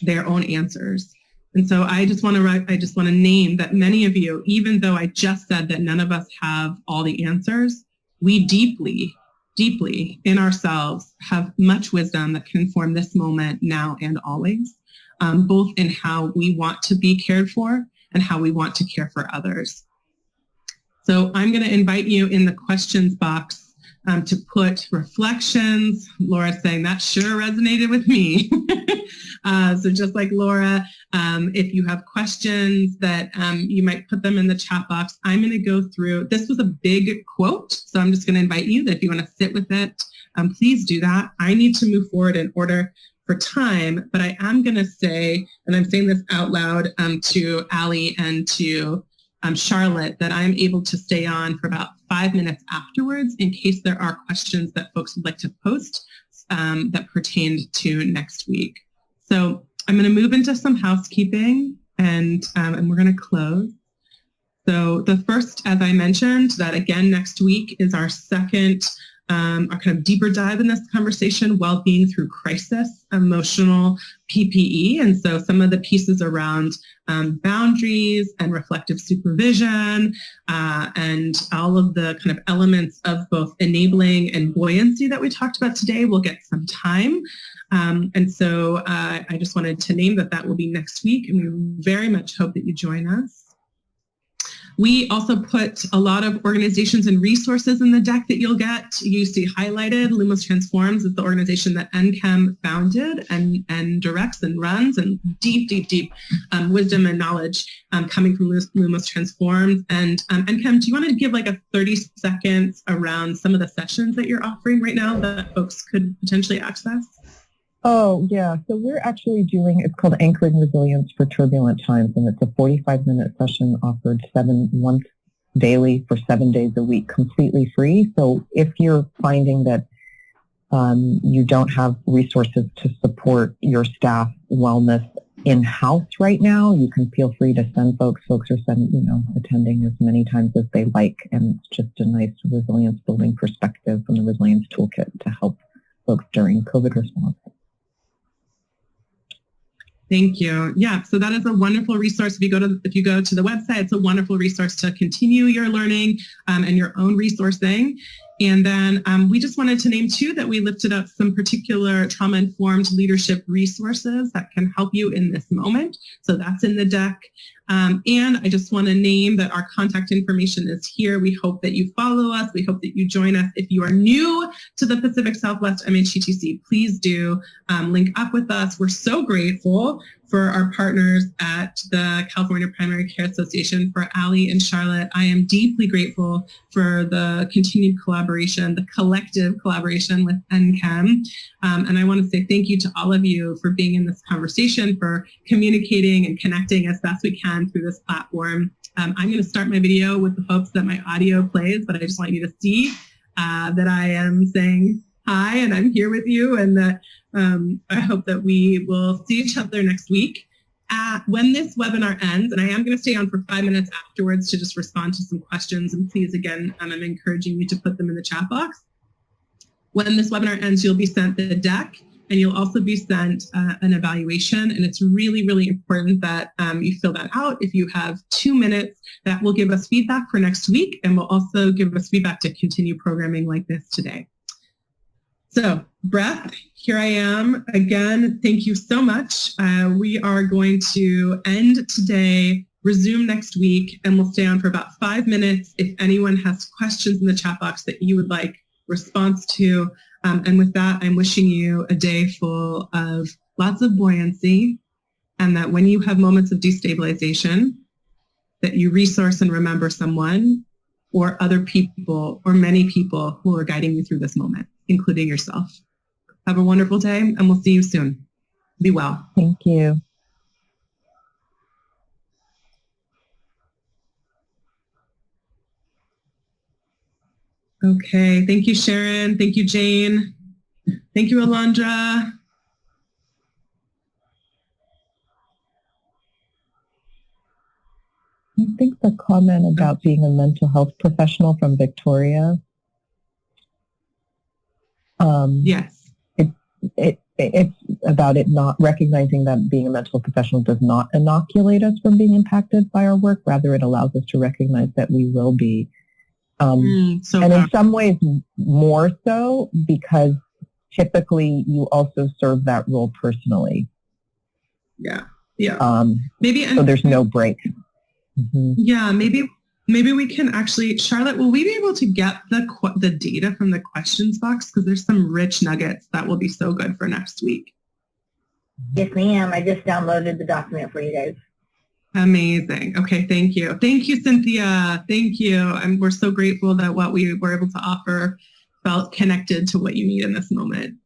their own answers. And so I just want to name that many of you, even though I just said that none of us have all the answers, we deeply, deeply in ourselves have much wisdom that can inform this moment now and always, both in how we want to be cared for and how we want to care for others. So I'm going to invite you in the questions box to put reflections. Laura's saying that sure resonated with me. So just like Laura, if you have questions that you might put them in the chat box. I'm going to go through, this was a big quote, so I'm just going to invite you that if you want to sit with it, please do that. I need to move forward in order for time, but I am going to say, and I'm saying this out loud to Allie and to Charlotte, that I'm able to stay on for about 5 minutes afterwards in case there are questions that folks would like to post that pertained to next week. So I'm going to move into some housekeeping and we're going to close. So the first, as I mentioned, that again next week is our second, our kind of deeper dive in this conversation, well-being through crisis, emotional PPE. And so some of the pieces around boundaries and reflective supervision and all of the kind of elements of both enabling and buoyancy that we talked about today will get some time. And so I just wanted to name that will be next week, and we very much hope that you join us. We also put a lot of organizations and resources in the deck that you'll get. You see highlighted. Lumos Transforms is the organization that NCHEM founded and directs and runs, and deep wisdom and knowledge coming from Lumos Transforms. And NCHEM, do you want to give like a 30 seconds around some of the sessions that you're offering right now that folks could potentially access? Oh, yeah. So we're actually doing, it's called Anchoring Resilience for Turbulent Times, and it's a 45-minute session offered once daily for 7 days a week, completely free. So if you're finding that you don't have resources to support your staff wellness in-house right now, you can feel free to send folks. Folks are attending as many times as they like, and it's just a nice resilience building perspective from the Resilience Toolkit to help folks during COVID response. Thank you. Yeah, so that is a wonderful resource. If you go to the website, it's a wonderful resource to continue your learning and your own resourcing. And then we just wanted to name too that we lifted up some particular trauma-informed leadership resources that can help you in this moment. So that's in the deck. And I just want to name that our contact information is here. We hope that you follow us. We hope that you join us. If you are new to the Pacific Southwest MHTTC, please do link up with us. We're so grateful for our partners at the California Primary Care Association, for Allie and Charlotte. I am deeply grateful for the continued collaboration, the collective collaboration with NCHEM. And I want to say thank you to all of you for being in this conversation, for communicating and connecting as best we can through this platform. I'm going to start my video with the hopes that my audio plays, but I just want you to see that I am saying hi and I'm here with you, and that I hope that we will see each other next week. When this webinar ends, and I am going to stay on for 5 minutes afterwards to just respond to some questions, and please, again, I'm encouraging you to put them in the chat box. When this webinar ends, you'll be sent the deck, and you'll also be sent an evaluation, and it's really, really important that you fill that out. If you have 2 minutes, that will give us feedback for next week, and will also give us feedback to continue programming like this today. So, breath, here I am. Again, thank you so much. We are going to end today, resume next week, and we'll stay on for about 5 minutes if anyone has questions in the chat box that you would like response to. And with that, I'm wishing you a day full of lots of buoyancy, and that when you have moments of destabilization, that you resource and remember someone or other people or many people who are guiding you through this moment, including yourself. Have a wonderful day, and we'll see you soon. Be well. Thank you. Okay. Thank you, Sharon. Thank you, Jane. Thank you, Alondra. I think the comment about being a mental health professional from Victoria. Yes. It's about it not recognizing that being a mental health professional does not inoculate us from being impacted by our work. Rather, it allows us to recognize that we will be And in some ways more so because typically you also serve that role personally. Yeah. Maybe so there's no break. Mm-hmm. Yeah, maybe we can actually, Charlotte, will we be able to get the data from the questions box? Because there's some rich nuggets that will be so good for next week. Yes, ma'am. I just downloaded the document for you guys. Amazing. Okay, thank you. Thank you, Cynthia. Thank you. We're so grateful that what we were able to offer felt connected to what you need in this moment.